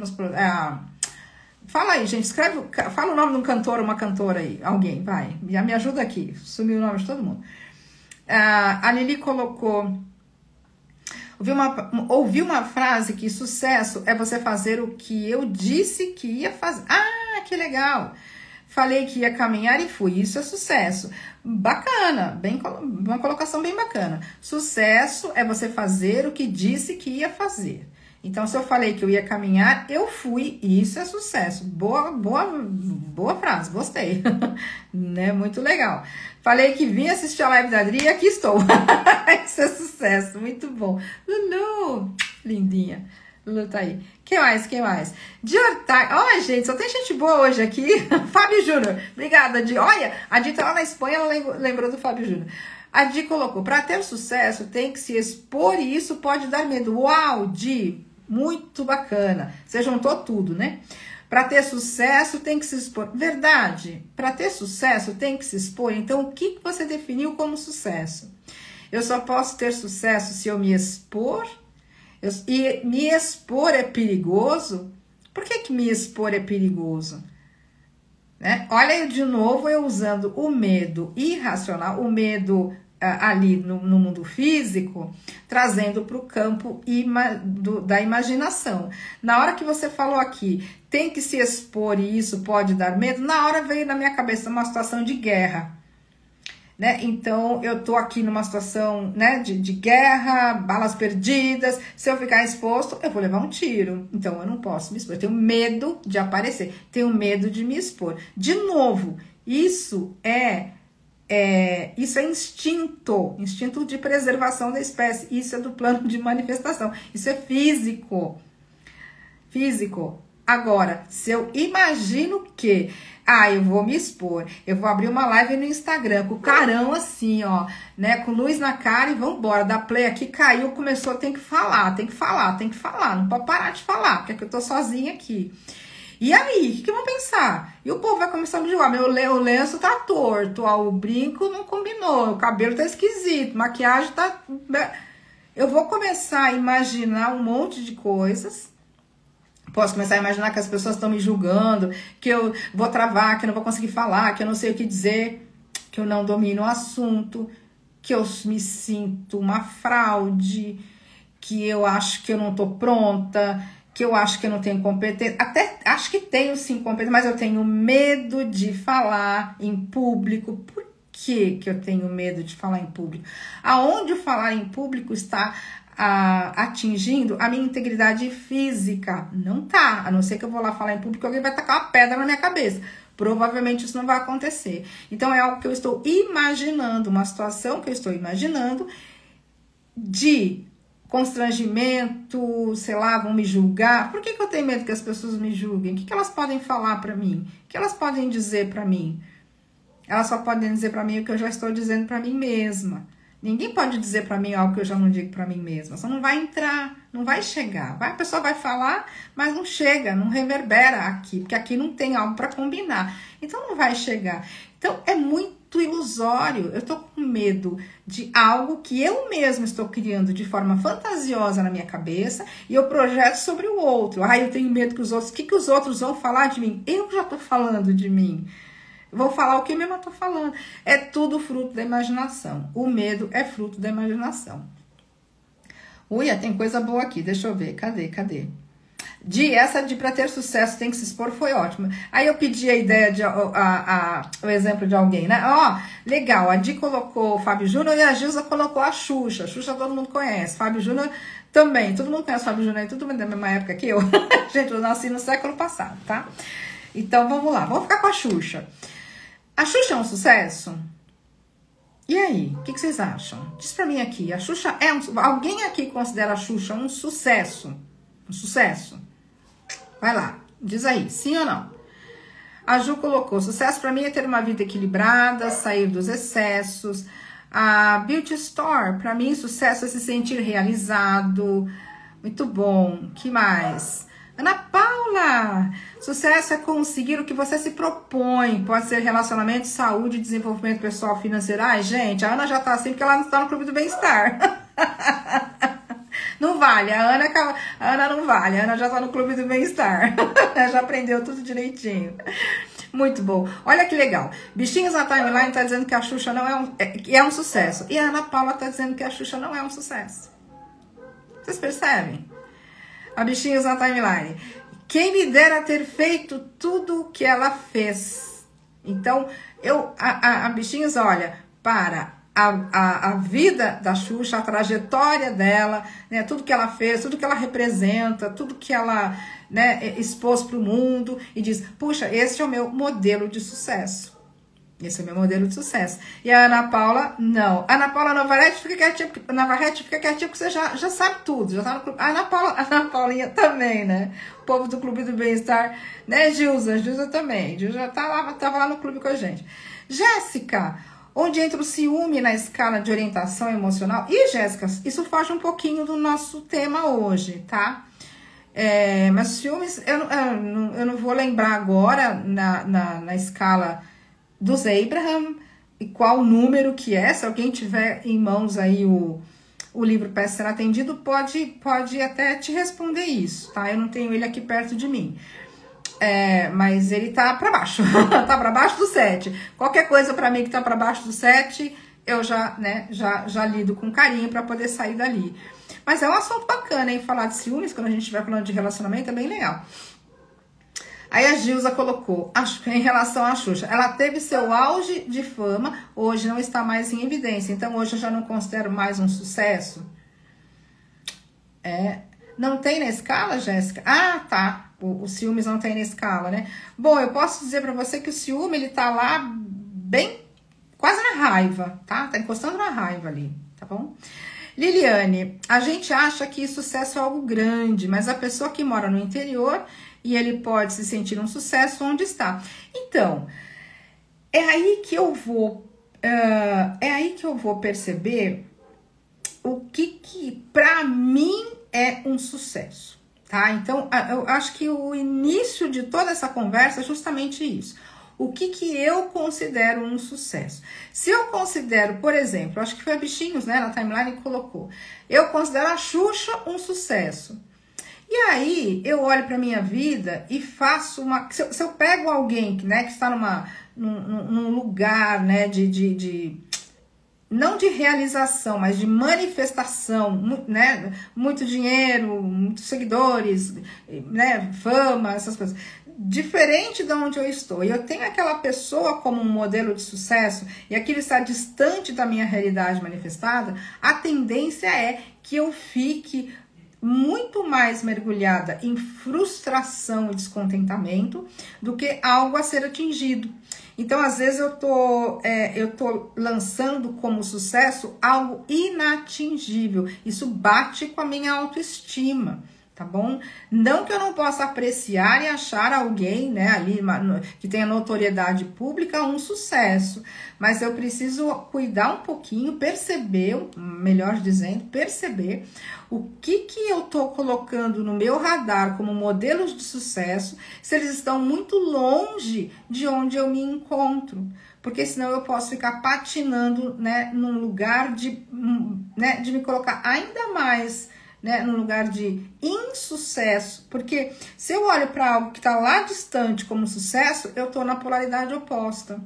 Fala aí, gente, fala o nome de um cantor ou uma cantora aí. Alguém, vai, me ajuda aqui. Sumiu o nome de todo mundo. A Lili colocou... Ouvi uma frase que sucesso é você fazer o que eu disse que ia fazer. Que legal! Falei que ia caminhar e fui. Isso é sucesso. Bacana, uma colocação bem bacana. Sucesso é você fazer o que disse que ia fazer. Então, se eu falei que eu ia caminhar, eu fui. Isso é sucesso. Boa frase, gostei. Né? Muito legal. Falei que vim assistir a live da Adri e aqui estou. Isso é sucesso, muito bom. Lulu, lindinha. Lulu tá aí. Quem mais? Olha, gente, só tem gente boa hoje aqui. Fábio Júnior. Obrigada, Di. Olha, a Di tá lá na Espanha, ela lembrou do Fábio Júnior. A Di colocou, para ter sucesso tem que se expor e isso pode dar medo. Uau, Di, Muito bacana. Você juntou tudo, né? Para ter sucesso tem que se expor. Verdade. Para ter sucesso tem que se expor. Então, o que você definiu como sucesso? Eu só posso ter sucesso se eu me expor. E me expor é perigoso? Por que me expor é perigoso? Né? Olha aí de novo eu usando o medo irracional, o medo ali no mundo físico, trazendo para o campo da imaginação. Na hora que você falou aqui, tem que se expor e isso pode dar medo, na hora veio na minha cabeça uma situação de guerra. Né? Então, eu tô aqui numa situação, né, de guerra, balas perdidas. Se eu ficar exposto, eu vou levar um tiro. Então, eu não posso me expor. Eu tenho medo de aparecer. Tenho medo de me expor. De novo, isso é instinto. Instinto de preservação da espécie. Isso é do plano de manifestação. Isso é físico. Físico. Agora, se eu imagino que eu vou me expor, eu vou abrir uma live no Instagram com o carão assim, ó, né, com luz na cara e vambora, dá play aqui, caiu, começou, tem que falar, não pode parar de falar, porque é que eu tô sozinha aqui. E aí, o que vão pensar? E o povo vai começar a me julgar, o lenço tá torto, ó, o brinco não combinou, o cabelo tá esquisito, maquiagem tá... Eu vou começar a imaginar um monte de coisas. Posso começar a imaginar que as pessoas estão me julgando, que eu vou travar, que eu não vou conseguir falar, que eu não sei o que dizer, que eu não domino o assunto, que eu me sinto uma fraude, que eu acho que eu não tô pronta, que eu acho que eu não tenho competência. Até acho que tenho sim competência, mas eu tenho medo de falar em público. Por que eu tenho medo de falar em público? Aonde falar em público está atingindo a minha integridade física? Não tá, a não ser que eu vou lá falar em público, alguém vai tacar uma pedra na minha cabeça. Provavelmente isso não vai acontecer. Então é algo que eu estou imaginando, uma situação que eu estou imaginando de constrangimento, sei lá, vão me julgar. Por que eu tenho medo que as pessoas me julguem? O que elas podem falar pra mim? O que elas podem dizer pra mim? Elas só podem dizer pra mim o que eu já estou dizendo pra mim mesma. Ninguém pode dizer pra mim algo que eu já não digo pra mim mesma. Só não vai entrar, não vai chegar. A pessoa vai falar, mas não chega, não reverbera aqui, porque aqui não tem algo pra combinar. Então não vai chegar. Então é muito ilusório. Eu tô com medo de algo que eu mesma estou criando de forma fantasiosa na minha cabeça e eu projeto sobre o outro. Eu tenho medo que os outros... O que os outros vão falar de mim? Eu já tô falando de mim. Vou falar o que mesmo eu tô falando. É tudo fruto da imaginação. O medo é fruto da imaginação. Uia, tem coisa boa aqui. Deixa eu ver. Cadê? Essa de pra ter sucesso tem que se expor foi ótima. Aí eu pedi a ideia, o exemplo de alguém, né? Legal. A Di colocou o Fábio Júnior e a Gilza colocou a Xuxa. Xuxa todo mundo conhece. Fábio Júnior também. Todo mundo conhece o Fábio Júnior. Todo mundo da mesma época que eu. Gente, eu nasci no século passado, tá? Então vamos lá. Vamos ficar com a Xuxa. A Xuxa é um sucesso? E aí, o que vocês acham? Diz pra mim aqui, a Xuxa é alguém aqui considera a Xuxa um sucesso? Um sucesso? Vai lá, diz aí, sim ou não? A Ju colocou, sucesso pra mim é ter uma vida equilibrada, sair dos excessos. A Beauty Store, pra mim, sucesso é se sentir realizado. Muito bom, que mais? Ana Paula, sucesso é conseguir o que você se propõe. Pode ser relacionamento, saúde, desenvolvimento pessoal, financeiro. Ai, gente, a Ana já tá assim porque ela não está no Clube do Bem-Estar. Não vale, a Ana não vale, a Ana já tá no Clube do Bem-Estar. Já aprendeu tudo direitinho. Muito bom. Olha que legal. Bichinhos na Timeline tá dizendo que a Xuxa não é um sucesso. E a Ana Paula tá dizendo que a Xuxa não é um sucesso. Vocês percebem? A Bichinhos na Timeline. Quem me dera ter feito tudo o que ela fez. Então, a Bichinhos, olha, para a vida da Xuxa, a trajetória dela, né, tudo que ela fez, tudo que ela representa, tudo que ela, né, expôs para o mundo e diz, puxa, esse é o meu modelo de sucesso. Esse é o meu modelo de sucesso. E a Ana Paula, não. A Ana Paula Navarrete fica quietinha, porque você já sabe tudo. Já tá no clube. A Ana Paulinha também, né? O povo do Clube do Bem-Estar, né, Gilza? Gilza também. Gilza tava lá no clube com a gente. Jéssica, onde entra o ciúme na escala de orientação emocional? E, Jéssica, isso foge um pouquinho do nosso tema hoje, tá? Mas ciúmes, eu não vou lembrar agora na escala dos Abraham e qual número que é. Se alguém tiver em mãos aí o livro Peça Ser Atendido, pode até te responder isso, tá? Eu não tenho ele aqui perto de mim. Mas ele tá para baixo, tá para baixo do 7. Qualquer coisa para mim que tá para baixo do 7, eu já lido com carinho para poder sair dali. Mas é um assunto bacana, hein? Falar de ciúmes, quando a gente estiver falando de relacionamento, é bem legal. Aí a Gilza colocou, em relação à Xuxa, ela teve seu auge de fama, hoje não está mais em evidência, então hoje eu já não considero mais um sucesso. Não tem na escala, Jéssica? Ah, tá. O ciúmes não tem na escala, né? Bom, eu posso dizer pra você que o ciúme, ele tá lá bem, quase na raiva, tá? Tá encostando na raiva ali, tá bom? Liliane, a gente acha que sucesso é algo grande, mas a pessoa que mora no interior e ele pode se sentir um sucesso onde está. Então, é aí que eu vou perceber o que para mim é um sucesso, tá? Então, eu acho que o início de toda essa conversa é justamente isso. O que eu considero um sucesso? Se eu considero, por exemplo, acho que foi a Bichinhos, né, na timeline que colocou, eu considero a Xuxa um sucesso. E aí, eu olho para minha vida e faço uma... Se eu pego alguém né, que está num lugar, né, não de realização, mas de manifestação, né? Muito dinheiro, muitos seguidores, né? Fama, essas coisas. Diferente de onde eu estou, e eu tenho aquela pessoa como um modelo de sucesso, e aquilo está distante da minha realidade manifestada, a tendência é que eu fique muito mais mergulhada em frustração e descontentamento do que algo a ser atingido. Então, às vezes, eu tô lançando como sucesso algo inatingível. Isso bate com a minha autoestima, tá bom? Não que eu não possa apreciar e achar alguém, né, ali que tenha notoriedade pública um sucesso, mas eu preciso cuidar um pouquinho, perceber, melhor dizendo, perceber o que eu tô colocando no meu radar como modelos de sucesso, se eles estão muito longe de onde eu me encontro. Porque senão eu posso ficar patinando, né, num lugar de me colocar ainda mais, né, num lugar de insucesso. Porque se eu olho para algo que está lá distante como sucesso, eu tô na polaridade oposta.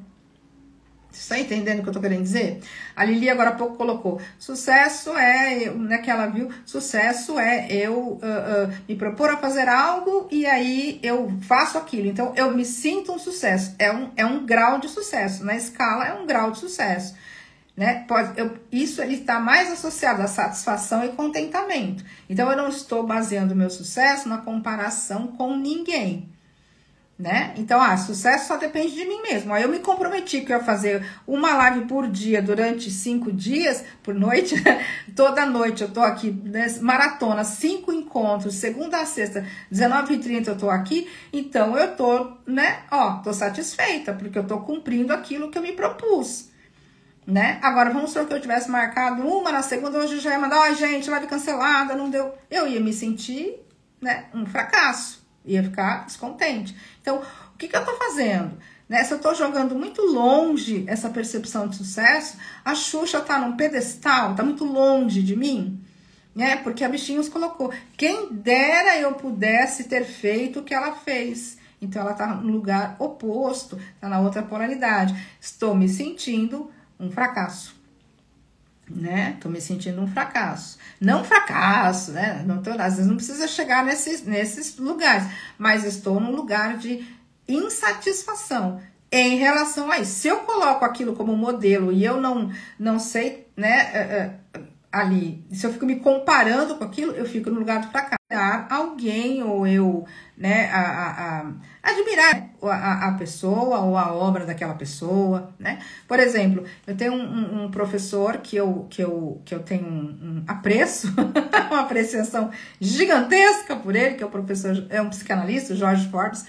Você está entendendo o que eu tô querendo dizer? A Lili agora há pouco colocou, sucesso né, que ela viu, sucesso é eu me propor a fazer algo e aí eu faço aquilo. Então, eu me sinto um sucesso. É um grau de sucesso. Na escala, é um grau de sucesso. Né? Isso ele está mais associado à satisfação e contentamento. Então, eu não estou baseando o meu sucesso na comparação com ninguém. Né? Então, sucesso só depende de mim mesmo. Aí eu me comprometi que eu ia fazer uma live por dia durante 5 dias, por noite, toda noite eu tô aqui, né? Maratona, 5 encontros, segunda a sexta, 19h30 eu tô aqui, então eu tô, né, tô satisfeita, porque eu tô cumprindo aquilo que eu me propus, né? Agora, vamos supor que eu tivesse marcado uma na segunda, hoje eu já ia mandar, gente, live cancelada, não deu. Eu ia me sentir, né, um fracasso. Ia ficar descontente. Então, o que eu tô fazendo? Né? Se eu tô jogando muito longe essa percepção de sucesso, a Xuxa tá num pedestal, tá muito longe de mim, né? Porque a Bichinhos colocou, quem dera eu pudesse ter feito o que ela fez. Então, ela tá no lugar oposto, tá na outra polaridade. Estou me sentindo um fracasso. Né? Tô me sentindo um fracasso. Não fracasso, né? Às vezes não precisa chegar nesses lugares, mas estou num lugar de insatisfação em relação a isso. Se eu coloco aquilo como modelo e eu não sei, né, ali, se eu fico me comparando com aquilo, eu fico no lugar do fracasso. Alguém ou eu, né, admirar a pessoa ou a obra daquela pessoa, né? Por exemplo, eu tenho um professor que eu tenho um apreço, uma apreciação gigantesca por ele, que é o professor, é um psicanalista, o Jorge Forbes,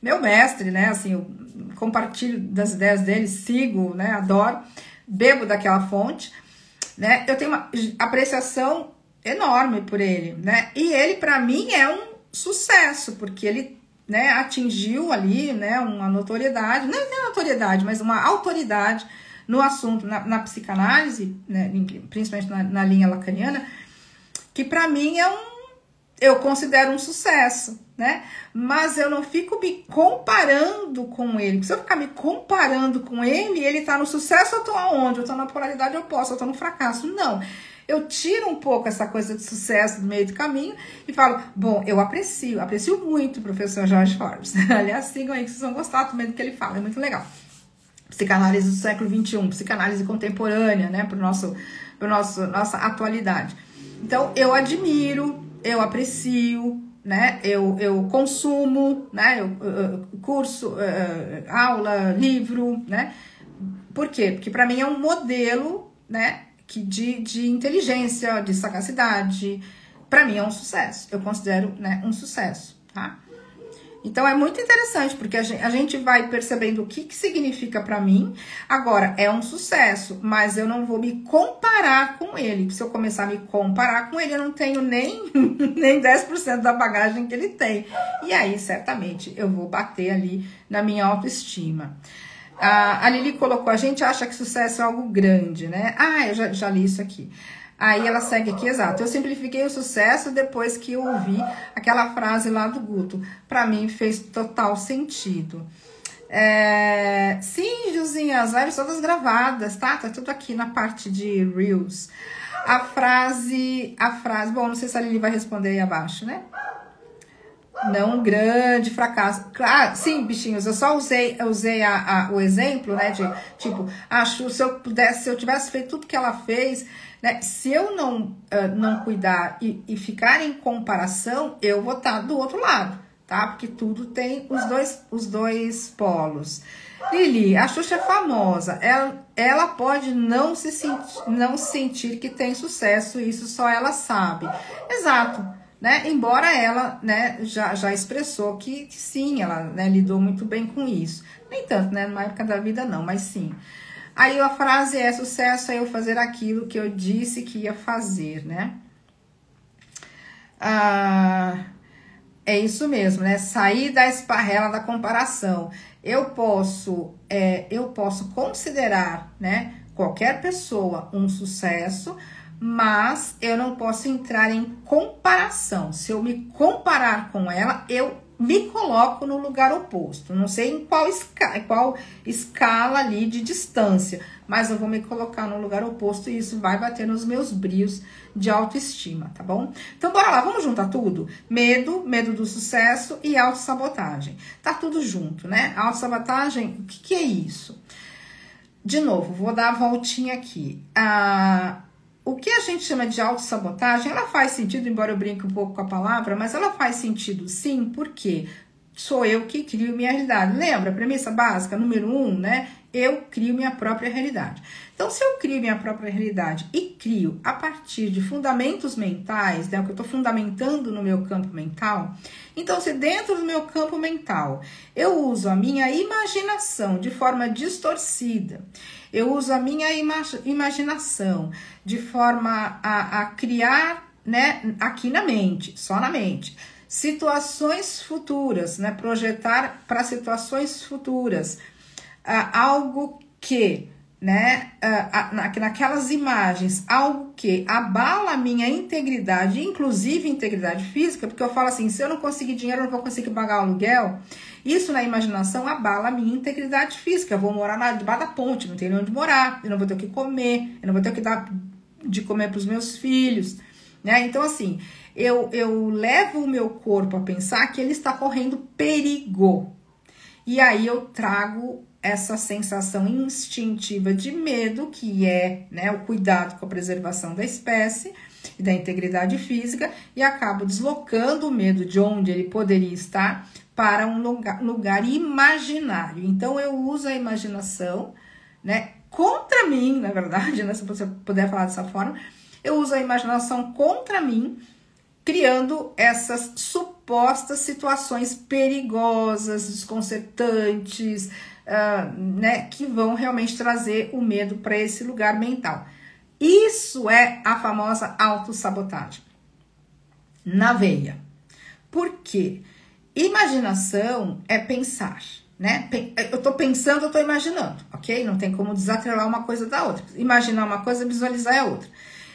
meu mestre, né? Assim, eu compartilho das ideias dele, sigo, né? Adoro, bebo daquela fonte, né? Eu tenho uma apreciação enorme por ele, né? E ele, para mim, sucesso, porque ele, né, atingiu ali, né, uma notoriedade, não é notoriedade, mas uma autoridade no assunto, na psicanálise, né, principalmente na linha lacaniana, que para mim eu considero um sucesso, né? Mas eu não fico me comparando com ele. Se eu ficar me comparando com ele, ele tá no sucesso, eu tô aonde? Eu tô na polaridade oposta, eu tô no fracasso. Não. Eu tiro um pouco essa coisa de sucesso do meio do caminho e falo, bom, eu aprecio muito o professor George Forbes. Aliás, sigam aí que vocês vão gostar também do que ele fala, é muito legal. Psicanálise do século XXI, psicanálise contemporânea, né, para nossa atualidade. Então, eu admiro, eu aprecio, né, eu consumo, né, curso, aula, livro, né, por quê? Porque para mim é um modelo, né, de inteligência, de sagacidade, para mim é um sucesso, eu considero, né, um sucesso, tá? Então é muito interessante, porque a gente vai percebendo o que significa para mim. Agora, é um sucesso, mas eu não vou me comparar com ele. Se eu começar a me comparar com ele, eu não tenho nem 10% da bagagem que ele tem. E aí, certamente, eu vou bater ali na minha autoestima. A Lili colocou, a gente acha que sucesso é algo grande, né? Ah, eu já li isso aqui. Aí ela segue aqui, exato. Eu simplifiquei o sucesso depois que eu ouvi aquela frase lá do Guto. Pra mim fez total sentido. Sim, Gilzinha, as lives todas gravadas, tá? Tá tudo aqui na parte de Reels. A frase, bom, não sei se a Lili vai responder aí abaixo, né? Não um grande fracasso. Claro, sim, bichinhos, eu só usei o exemplo, né? De tipo, acho, se eu tivesse feito tudo que ela fez, né? Se eu não cuidar e ficar em comparação, eu vou estar do outro lado, tá? Porque tudo tem os dois polos. Lili, a Xuxa é famosa, ela pode não sentir que tem sucesso, isso só ela sabe. Exato. Né? Embora ela, né, já expressou que sim, ela, né, lidou muito bem com isso. Nem tanto, né, numa época da vida não, mas sim. Aí a frase é: sucesso é eu fazer aquilo que eu disse que ia fazer, né? É isso mesmo, né? Sair da esparrela da comparação. Eu posso considerar, né, qualquer pessoa um sucesso, mas eu não posso entrar em comparação. Se eu me comparar com ela, eu me coloco no lugar oposto. Não sei em qual escala ali de distância, mas eu vou me colocar no lugar oposto e isso vai bater nos meus brios de autoestima, tá bom? Então, bora lá, vamos juntar tudo? Medo do sucesso e autossabotagem. Tá tudo junto, né? Autossabotagem, o que é isso? De novo, vou dar a voltinha aqui. O que a gente chama de autossabotagem, ela faz sentido, embora eu brinque um pouco com a palavra, mas ela faz sentido sim, porque sou eu que crio minha realidade. Lembra a premissa básica, número 1, né? Eu crio minha própria realidade. Então, se eu crio minha própria realidade e crio a partir de fundamentos mentais, né, o que eu estou fundamentando no meu campo mental, então, se dentro do meu campo mental eu uso a minha imaginação de forma distorcida, eu uso a minha imaginação de forma a criar, né, aqui na mente, só na mente, situações futuras, né, projetar para situações futuras, algo que, né, naquelas imagens, algo que abala a minha integridade, inclusive integridade física, porque eu falo assim, se eu não conseguir dinheiro, eu não vou conseguir pagar o aluguel. Isso na imaginação abala a minha integridade física. Eu vou morar debaixo da ponte, não tenho onde morar, eu não vou ter o que comer, eu não vou ter o que dar de comer para os meus filhos, né? Então, assim, eu levo o meu corpo a pensar que ele está correndo perigo. E aí eu trago essa sensação instintiva de medo, que é, né, o cuidado com a preservação da espécie e da integridade física, e acabo deslocando o medo de onde ele poderia estar para um lugar imaginário. Então, eu uso a imaginação, né, contra mim, na verdade, né, se você puder falar dessa forma, eu uso a imaginação contra mim, criando essas supostas situações perigosas, desconcertantes, né, que vão realmente trazer o medo para esse lugar mental. Isso é a famosa autossabotagem. Na veia. Por quê? Imaginação é pensar, né? Eu tô pensando, eu tô imaginando, ok? Não tem como desatrelar uma coisa da outra. Imaginar uma coisa, visualizar é outra.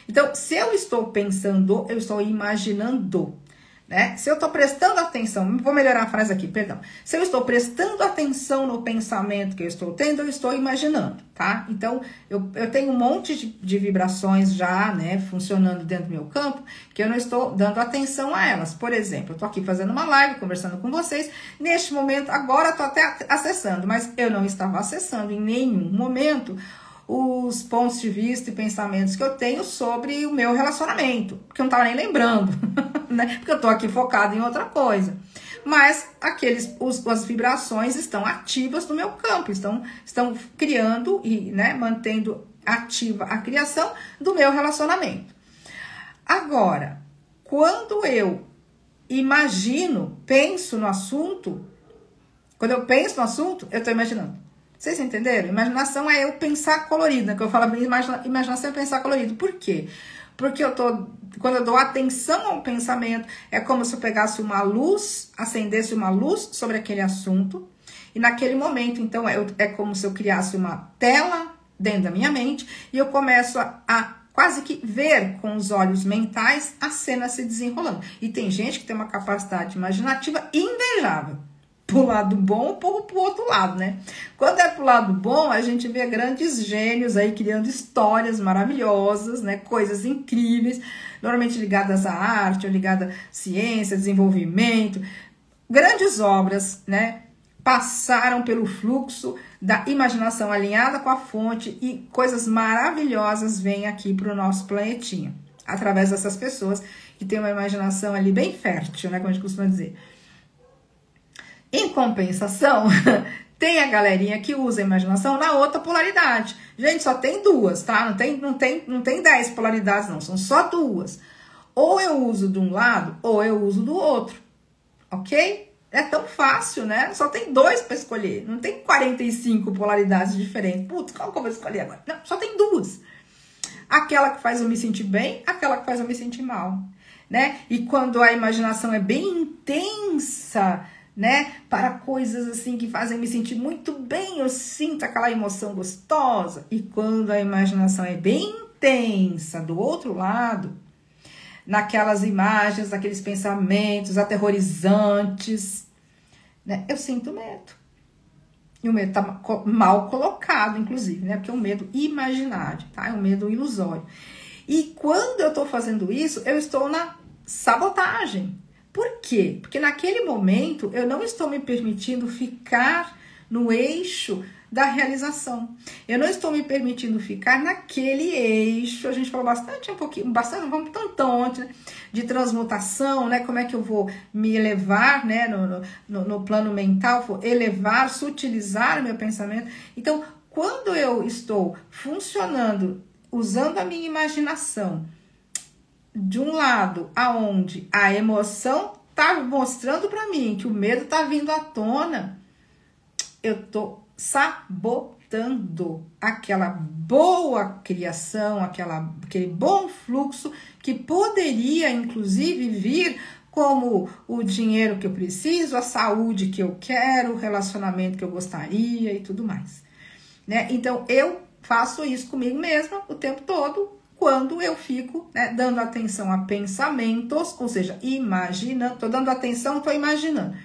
Então, se eu estou pensando, eu estou imaginando, né? Se eu estou prestando atenção, vou melhorar a frase aqui, perdão. Se eu estou prestando atenção no pensamento que eu estou tendo, eu estou imaginando, tá? Então, eu tenho um monte de vibrações já, né, funcionando dentro do meu campo, que eu não estou dando atenção a elas. Por exemplo, eu estou aqui fazendo uma live, conversando com vocês, neste momento, agora estou até acessando, mas eu não estava acessando em nenhum momento os pontos de vista e pensamentos que eu tenho sobre o meu relacionamento, porque eu não estava nem lembrando, né? Porque eu estou aqui focada em outra coisa. Mas as vibrações estão ativas no meu campo, estão criando e, né, mantendo ativa a criação do meu relacionamento. Agora, quando eu penso no assunto, quando eu penso no assunto, eu estou imaginando. Vocês entenderam? Imaginação é eu pensar colorido, né? Que eu falo, imaginação é pensar colorido. Por quê? Porque quando eu dou atenção ao pensamento, é como se eu pegasse uma luz, acendesse uma luz sobre aquele assunto, e naquele momento, então, é como se eu criasse uma tela dentro da minha mente, e eu começo a quase que ver com os olhos mentais a cena se desenrolando. E tem gente que tem uma capacidade imaginativa invejável. Pro lado bom ou pro outro lado, né? Quando é pro lado bom, a gente vê grandes gênios aí criando histórias maravilhosas, né? Coisas incríveis, normalmente ligadas à arte, ou ligadas à ciência, desenvolvimento. Grandes obras, né? Passaram pelo fluxo da imaginação alinhada com a fonte e coisas maravilhosas vêm aqui pro nosso planetinha, através dessas pessoas que têm uma imaginação ali bem fértil, né? Como a gente costuma dizer. Em compensação, tem a galerinha que usa a imaginação na outra polaridade. Gente, só tem duas, tá? Não tem 10 polaridades, não. São só duas. Ou eu uso de um lado, ou eu uso do outro. Ok? É tão fácil, né? Só tem 2 para escolher. Não tem 45 polaridades diferentes. Putz, qual que eu vou escolher agora? Não, só tem 2. Aquela que faz eu me sentir bem, aquela que faz eu me sentir mal, né? E quando a imaginação é bem intensa, né, para coisas assim que fazem me sentir muito bem, eu sinto aquela emoção gostosa. E quando a imaginação é bem intensa do outro lado, naquelas imagens, naqueles pensamentos aterrorizantes, né, eu sinto medo. E o medo tá mal colocado, inclusive, né, porque é um medo imaginário, tá? É um medo ilusório. E quando eu tô fazendo isso, eu estou na sabotagem. Por quê? Porque naquele momento eu não estou me permitindo ficar no eixo da realização. Eu não estou me permitindo ficar naquele eixo. A gente falou bastante, vamos tantão, né, de transmutação, né? Como é que eu vou me elevar, né? No plano mental, vou elevar, sutilizar o meu pensamento. Então, quando eu estou funcionando, usando a minha imaginação, de um lado, aonde a emoção tá mostrando para mim que o medo tá vindo à tona, eu tô sabotando aquela boa criação, aquele bom fluxo que poderia, inclusive, vir como o dinheiro que eu preciso, a saúde que eu quero, o relacionamento que eu gostaria e tudo mais, né? Então, eu faço isso comigo mesma o tempo todo, quando eu fico, né, dando atenção a pensamentos, ou seja, imaginando, tô dando atenção, tô imaginando,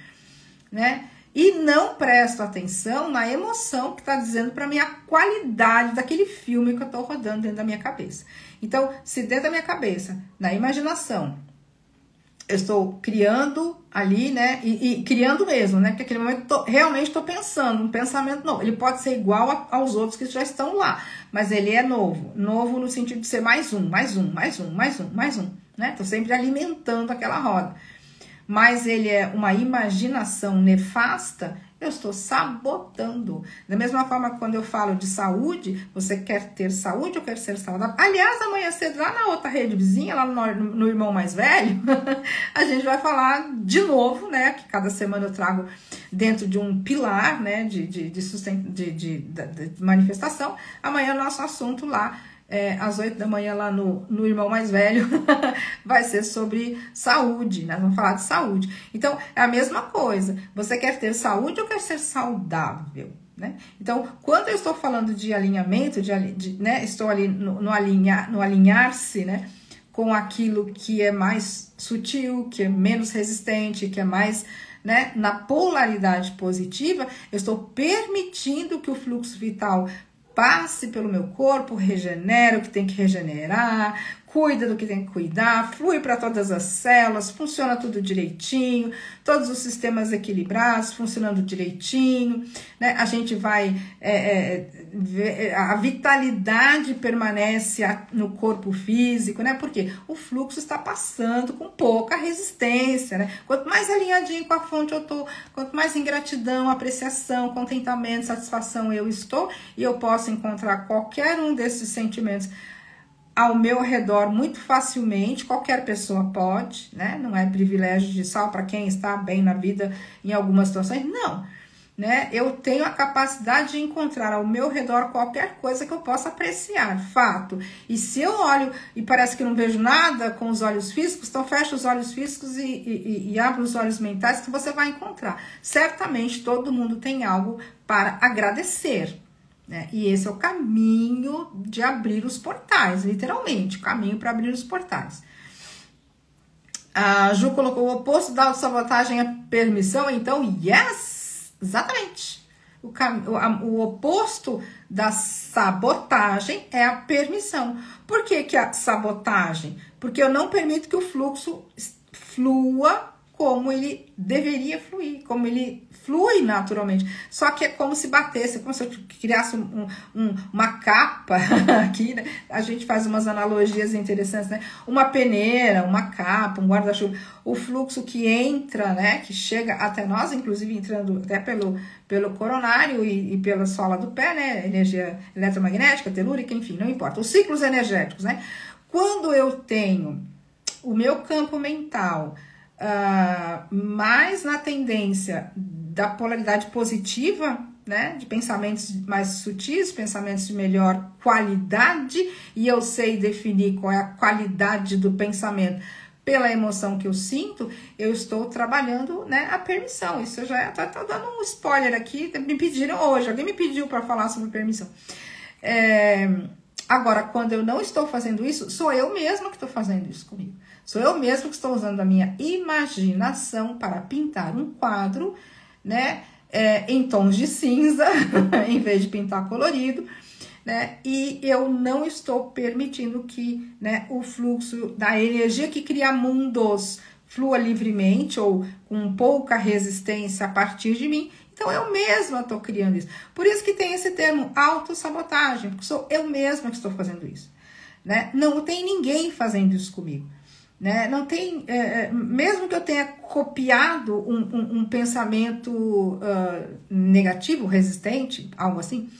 né? E não presto atenção na emoção que tá dizendo para mim a qualidade daquele filme que eu tô rodando dentro da minha cabeça. Então, se dentro da minha cabeça, na imaginação, eu estou criando ali, né, e criando mesmo, né, porque naquele momento realmente estou pensando, um pensamento novo. Ele pode ser igual aos outros que já estão lá, mas ele é novo no sentido de ser mais um, né, estou sempre alimentando aquela roda. Mas ele é uma imaginação nefasta, eu estou sabotando. Da mesma forma que quando eu falo de saúde, você quer ter saúde ou quer ser saudável? Aliás, amanhã cedo, lá na outra rede vizinha, lá no Irmão Mais Velho, a gente vai falar de novo, né? Que cada semana eu trago dentro de um pilar, né? De manifestação. Amanhã o nosso assunto lá às 8 da manhã lá no Irmão Mais Velho, vai ser sobre saúde, nós vamos falar de saúde. Então, é a mesma coisa, você quer ter saúde ou quer ser saudável? Né? Então, quando eu estou falando de alinhamento, né, estou ali no alinhar-se, né, com aquilo que é mais sutil, que é menos resistente, que é mais, né, na polaridade positiva, eu estou permitindo que o fluxo vital passe pelo meu corpo, regenera o que tem que regenerar, cuida do que tem que cuidar, flui para todas as células, funciona tudo direitinho, todos os sistemas equilibrados, funcionando direitinho, né? A gente vai, a vitalidade permanece no corpo físico, né? Porque o fluxo está passando com pouca resistência, né? Quanto mais alinhadinho com a fonte eu tô, quanto mais em gratidão, apreciação, contentamento, satisfação eu estou, e eu posso encontrar qualquer um desses sentimentos ao meu redor muito facilmente, qualquer pessoa pode, né? Não é privilégio de só para quem está bem na vida em algumas situações, não, né? Eu tenho a capacidade de encontrar ao meu redor qualquer coisa que eu possa apreciar, fato. E se eu olho e parece que não vejo nada com os olhos físicos, então fecha os olhos físicos e abre os olhos mentais que você vai encontrar. Certamente todo mundo tem algo para agradecer. E esse é o caminho de abrir os portais, literalmente, o caminho para abrir os portais. A Ju colocou o oposto da autossabotagem é permissão, então, yes, exatamente. O oposto da sabotagem é a permissão. Por que que a sabotagem? Porque eu não permito que o fluxo flua como ele deveria fluir, como ele flui naturalmente. Só que é como se batesse, como se eu criasse uma capa aqui, né? A gente faz umas analogias interessantes, né? Uma peneira, uma capa, um guarda-chuva. O fluxo que entra, né? Que chega até nós, inclusive entrando até pelo coronário e pela sola do pé, né? Energia eletromagnética, telúrica, enfim, não importa. Os ciclos energéticos, né? Quando eu tenho o meu campo mental mais na tendência da polaridade positiva, né, de pensamentos mais sutis, pensamentos de melhor qualidade, e eu sei definir qual é a qualidade do pensamento pela emoção que eu sinto, eu estou trabalhando, né, a permissão. Isso eu já tô dando um spoiler aqui, me pediram hoje, alguém me pediu para falar sobre permissão. Agora, quando eu não estou fazendo isso, sou eu mesma que estou fazendo isso comigo. Sou eu mesma que estou usando a minha imaginação para pintar um quadro, né, em tons de cinza, em vez de pintar colorido, né, e eu não estou permitindo que, né, o fluxo da energia que cria mundos flua livremente ou com pouca resistência a partir de mim. Então, eu mesma estou criando isso. Por isso que tem esse termo autossabotagem, porque sou eu mesma que estou fazendo isso, né? Não tem ninguém fazendo isso comigo. Né? Não tem, mesmo que eu tenha copiado um pensamento negativo, resistente, algo assim,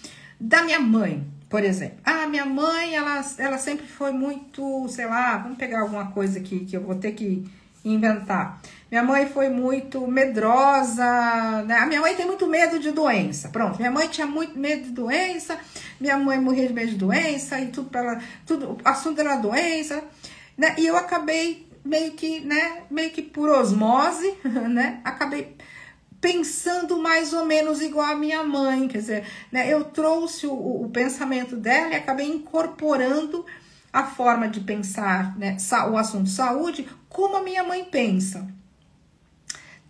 da minha mãe, por exemplo. Minha mãe, ela sempre foi muito, sei lá, vamos pegar alguma coisa aqui que eu vou ter que inventar. Minha mãe foi muito medrosa, né? A minha mãe tem muito medo de doença. Pronto, minha mãe tinha muito medo de doença, minha mãe morria de medo de doença e tudo para ela, tudo, o assunto era doença. Né? E eu acabei meio que por osmose, né? Acabei pensando mais ou menos igual a minha mãe, quer dizer, né? Eu trouxe o pensamento dela e acabei incorporando a forma de pensar, né? O assunto saúde, como a minha mãe pensa.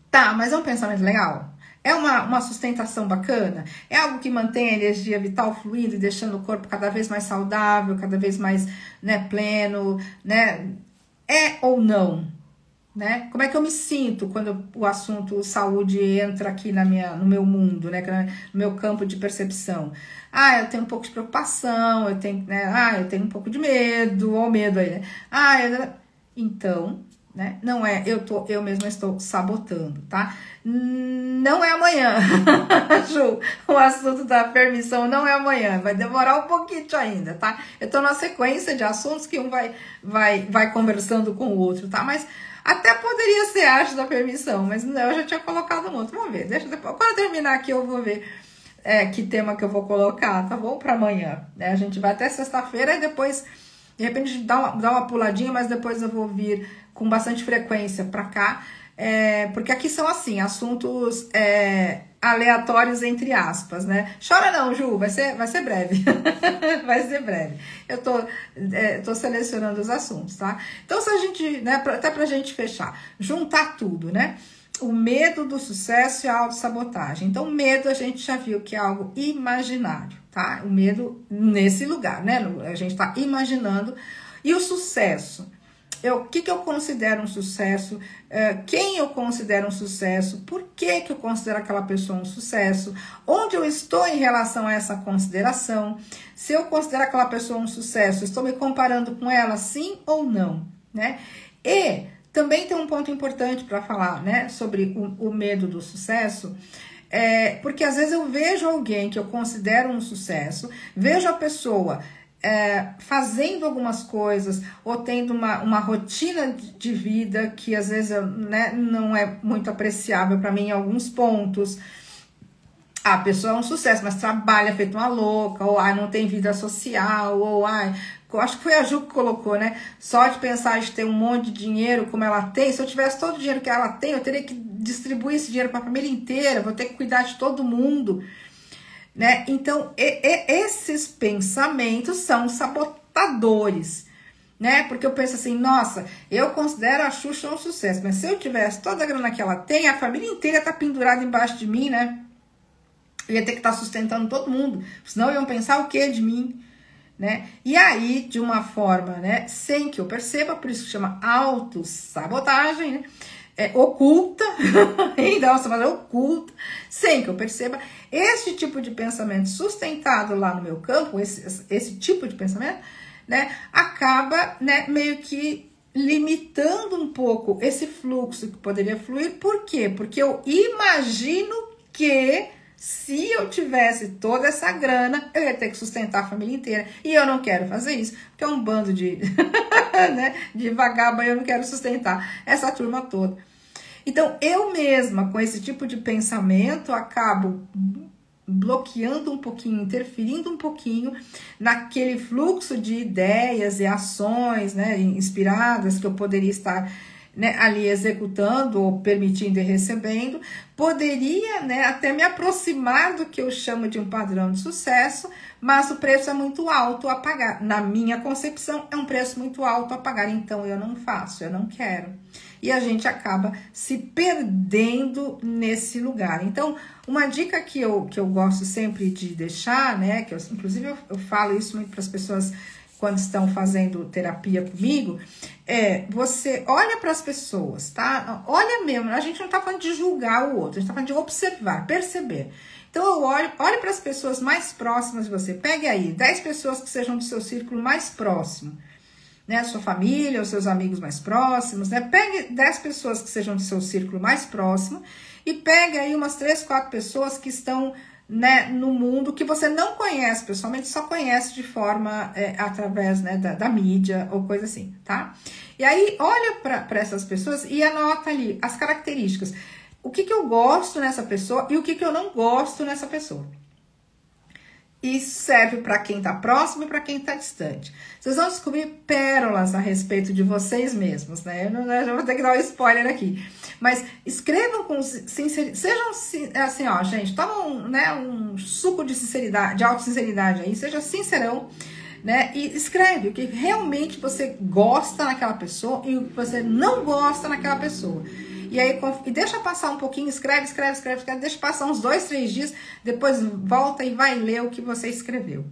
Tá, mas é um pensamento legal? É uma sustentação bacana? É algo que mantém a energia vital fluindo e deixando o corpo cada vez mais saudável, cada vez mais, né, pleno, né? É ou não? Né? Como é que eu me sinto quando o assunto saúde entra aqui no meu mundo, né? No meu campo de percepção? Eu tenho um pouco de preocupação, eu tenho, né? Eu tenho um pouco de medo, ou medo aí, né? Então, né? Não é, eu mesma estou sabotando, tá? Não é amanhã, Ju, o assunto da permissão não é amanhã, vai demorar um pouquinho ainda, tá? Eu tô na sequência de assuntos que um vai conversando com o outro, tá? Mas até poderia ser a arte da permissão, mas não, eu já tinha colocado um outro, vamos ver, deixa depois, quando eu terminar aqui eu vou ver que tema que eu vou colocar, tá bom? Para amanhã, né? A gente vai até sexta-feira e depois, de repente, dá uma puladinha, mas depois eu vou vir com bastante frequência para cá, porque aqui são assim, assuntos aleatórios, entre aspas, né? Chora não, Ju, vai ser breve. Vai ser breve. Eu tô selecionando os assuntos, tá? Então, se a gente, né, até pra gente fechar, juntar tudo, né? O medo do sucesso e a autossabotagem. Então, o medo a gente já viu que é algo imaginário, tá? O medo nesse lugar, né? A gente tá imaginando. E o sucesso? O que eu considero um sucesso? Quem eu considero um sucesso? Por que eu considero aquela pessoa um sucesso? Onde eu estou em relação a essa consideração? Se eu considero aquela pessoa um sucesso, estou me comparando com ela, sim ou não, né? E também tem um ponto importante para falar, né, sobre o medo do sucesso, porque às vezes eu vejo alguém que eu considero um sucesso, vejo a pessoa fazendo algumas coisas ou tendo uma rotina de vida que às vezes, né, não é muito apreciável para mim em alguns pontos. A pessoa é um sucesso, mas trabalha feito uma louca, ou não tem vida social, ou acho que foi a Ju que colocou, né? Só de pensar de ter um monte de dinheiro como ela tem, se eu tivesse todo o dinheiro que ela tem, eu teria que distribuir esse dinheiro para a família inteira, vou ter que cuidar de todo mundo, né? Então, esses pensamentos são sabotadores, né? Porque eu penso assim, nossa, eu considero a Xuxa um sucesso, mas se eu tivesse toda a grana que ela tem, a família inteira tá pendurada embaixo de mim, né? Eu ia ter que estar sustentando todo mundo, senão iam pensar o que de mim, né? E aí, de uma forma, né, sem que eu perceba, por isso que chama autossabotagem, né? Oculta, ainda mas oculta, sem que eu perceba, este tipo de pensamento sustentado lá no meu campo, esse tipo de pensamento, né, acaba, né, meio que limitando um pouco esse fluxo que poderia fluir. Por quê? Porque eu imagino que se eu tivesse toda essa grana, eu ia ter que sustentar a família inteira. E eu não quero fazer isso, porque é um bando de, né, de vagaba, eu não quero sustentar essa turma toda. Então, eu mesma, com esse tipo de pensamento, acabo bloqueando um pouquinho, interferindo um pouquinho naquele fluxo de ideias e ações, né, inspiradas que eu poderia estar, né, ali executando ou permitindo e recebendo, poderia, né, até me aproximar do que eu chamo de um padrão de sucesso, mas o preço é muito alto a pagar. Na minha concepção, é um preço muito alto a pagar, então eu não faço, eu não quero. E a gente acaba se perdendo nesse lugar. Então, uma dica que eu gosto sempre de deixar, né, que inclusive eu falo isso muito para as pessoas quando estão fazendo terapia comigo, você olha para as pessoas, tá? Olha mesmo, a gente não tá falando de julgar o outro, a gente tá falando de observar, perceber. Então, eu olhe para as pessoas mais próximas de você, pegue aí 10 pessoas que sejam do seu círculo mais próximo, né, sua família, os seus amigos mais próximos, né, pegue 10 pessoas que sejam do seu círculo mais próximo e pegue aí umas 3, 4 pessoas que estão, né, no mundo que você não conhece pessoalmente, só conhece de forma através, né, da mídia ou coisa assim, tá? E aí olha para essas pessoas e anota ali as características, o que eu gosto nessa pessoa e o que eu não gosto nessa pessoa. Isso serve para quem está próximo e para quem está distante. Vocês vão descobrir pérolas a respeito de vocês mesmos, né? Eu já vou ter que dar um spoiler aqui. Mas escrevam com sinceridade. Sejam assim, ó, gente, toma um suco de sinceridade, de autossinceridade aí. Seja sincerão, né? E escreve o que realmente você gosta naquela pessoa e o que você não gosta naquela pessoa. E aí, deixa passar um pouquinho, escreve, deixa passar uns 2, 3 dias, depois volta e vai ler o que você escreveu,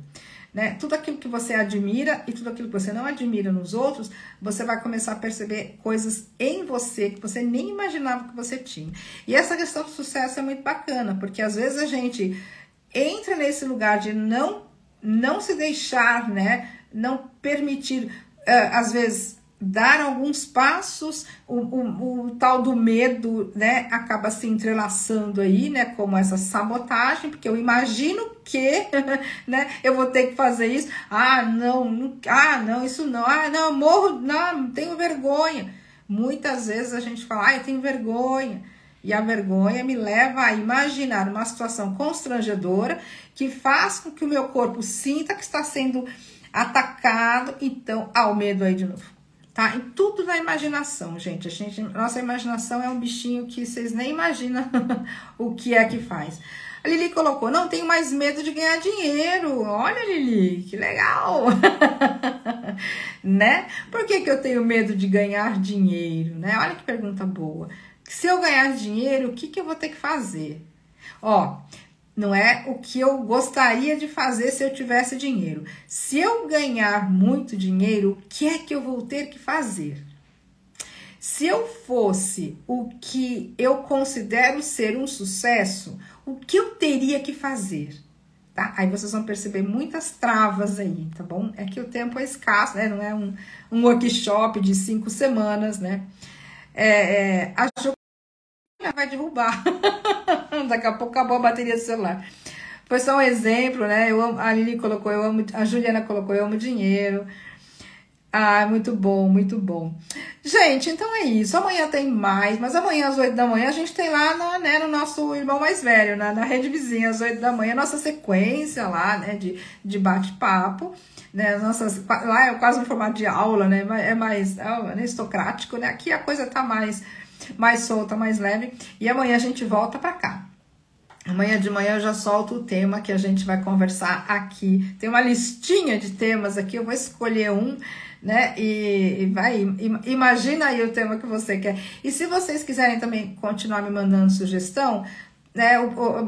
né? Tudo aquilo que você admira e tudo aquilo que você não admira nos outros, você vai começar a perceber coisas em você que você nem imaginava que você tinha. E essa questão do sucesso é muito bacana, porque às vezes a gente entra nesse lugar de não se deixar, né? Não permitir, às vezes, dar alguns passos, o tal do medo, né, acaba se entrelaçando aí, né, como essa sabotagem, porque eu imagino que, né, eu vou ter que fazer isso, não, isso não, eu morro, não, tenho vergonha. Muitas vezes a gente fala, eu tenho vergonha, E a vergonha me leva a imaginar uma situação constrangedora que faz com que o meu corpo sinta que está sendo atacado. Então, o medo aí de novo. Tá? E tudo na imaginação, gente. Nossa imaginação é um bichinho que vocês nem imaginam o que é que faz. A Lili colocou, não tenho mais medo de ganhar dinheiro. Olha, Lili, que legal. Né? Por que eu tenho medo de ganhar dinheiro? Né? Olha que pergunta boa. Se eu ganhar dinheiro, o que eu vou ter que fazer? Ó, não é o que eu gostaria de fazer se eu tivesse dinheiro. Se eu ganhar muito dinheiro, o que é que eu vou ter que fazer? Se eu fosse o que eu considero ser um sucesso, o que eu teria que fazer? Tá? Aí vocês vão perceber muitas travas aí, tá bom? É que o tempo é escasso, né? Não é um workshop de 5 semanas, né? A Ju vai derrubar. Daqui a pouco acabou a bateria do celular. Foi só um exemplo, né? A Lili colocou, a Juliana colocou, eu amo dinheiro. Ah, muito bom, muito bom. Gente, então é isso. Amanhã tem mais, mas amanhã às 8 da manhã a gente tem lá no nosso irmão mais velho, na Rede Vizinha, às 8 da manhã, nossa sequência lá, né, de bate-papo, né, lá é quase um formato de aula, né, é mais aristocrático, né, aqui a coisa tá mais solta, mais leve, e amanhã a gente volta pra cá. Amanhã de manhã eu já solto o tema que a gente vai conversar aqui. Tem uma listinha de temas aqui, eu vou escolher um, né? E imagina aí o tema que você quer. E se vocês quiserem também continuar me mandando sugestão, né?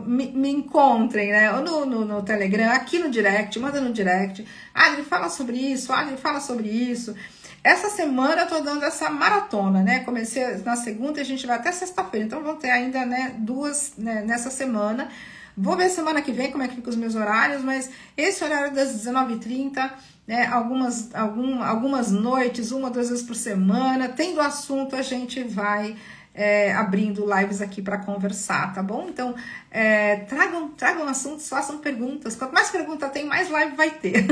Me encontrem, né? No Telegram, aqui no direct, manda no direct. Ele fala sobre isso, ele fala sobre isso. Essa semana eu tô dando essa maratona, né? Comecei na segunda e a gente vai até sexta-feira. Então vão ter ainda, né, 2, né, nessa semana. Vou ver semana que vem como é que ficam os meus horários, mas esse horário das 19h30, né? Algumas noites, 1 ou 2 vezes por semana. Tendo assunto, a gente vai abrindo lives aqui para conversar, tá bom? Então, tragam assuntos, façam perguntas. Quanto mais pergunta tem, mais live vai ter.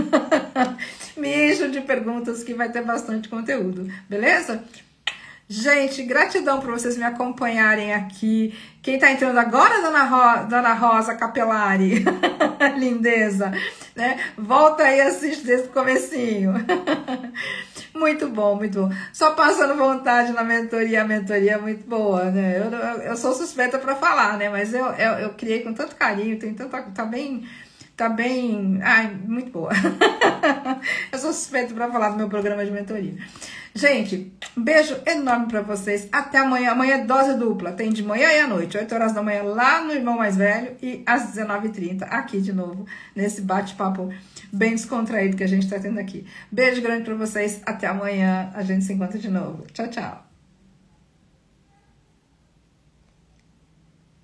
Me encho de perguntas que vai ter bastante conteúdo, beleza? Gente, gratidão por vocês me acompanharem aqui. Quem tá entrando agora, Dona Rosa Capelari, lindeza, né? Volta aí e assiste desde o comecinho. Muito bom, muito bom. Só passando vontade na mentoria, a mentoria é muito boa, né? Eu sou suspeita para falar, né? Mas eu criei com tanto carinho, tem tanto, tá bem, muito boa. Eu sou suspeita para falar do meu programa de mentoria. Gente, um beijo enorme para vocês. Até amanhã. Amanhã é dose dupla. Tem de manhã e à noite. 8 horas da manhã lá no Irmão Mais Velho e às 19h30 aqui de novo, nesse bate-papo bem descontraído que a gente tá tendo aqui. Beijo grande para vocês. Até amanhã. A gente se encontra de novo. Tchau, tchau.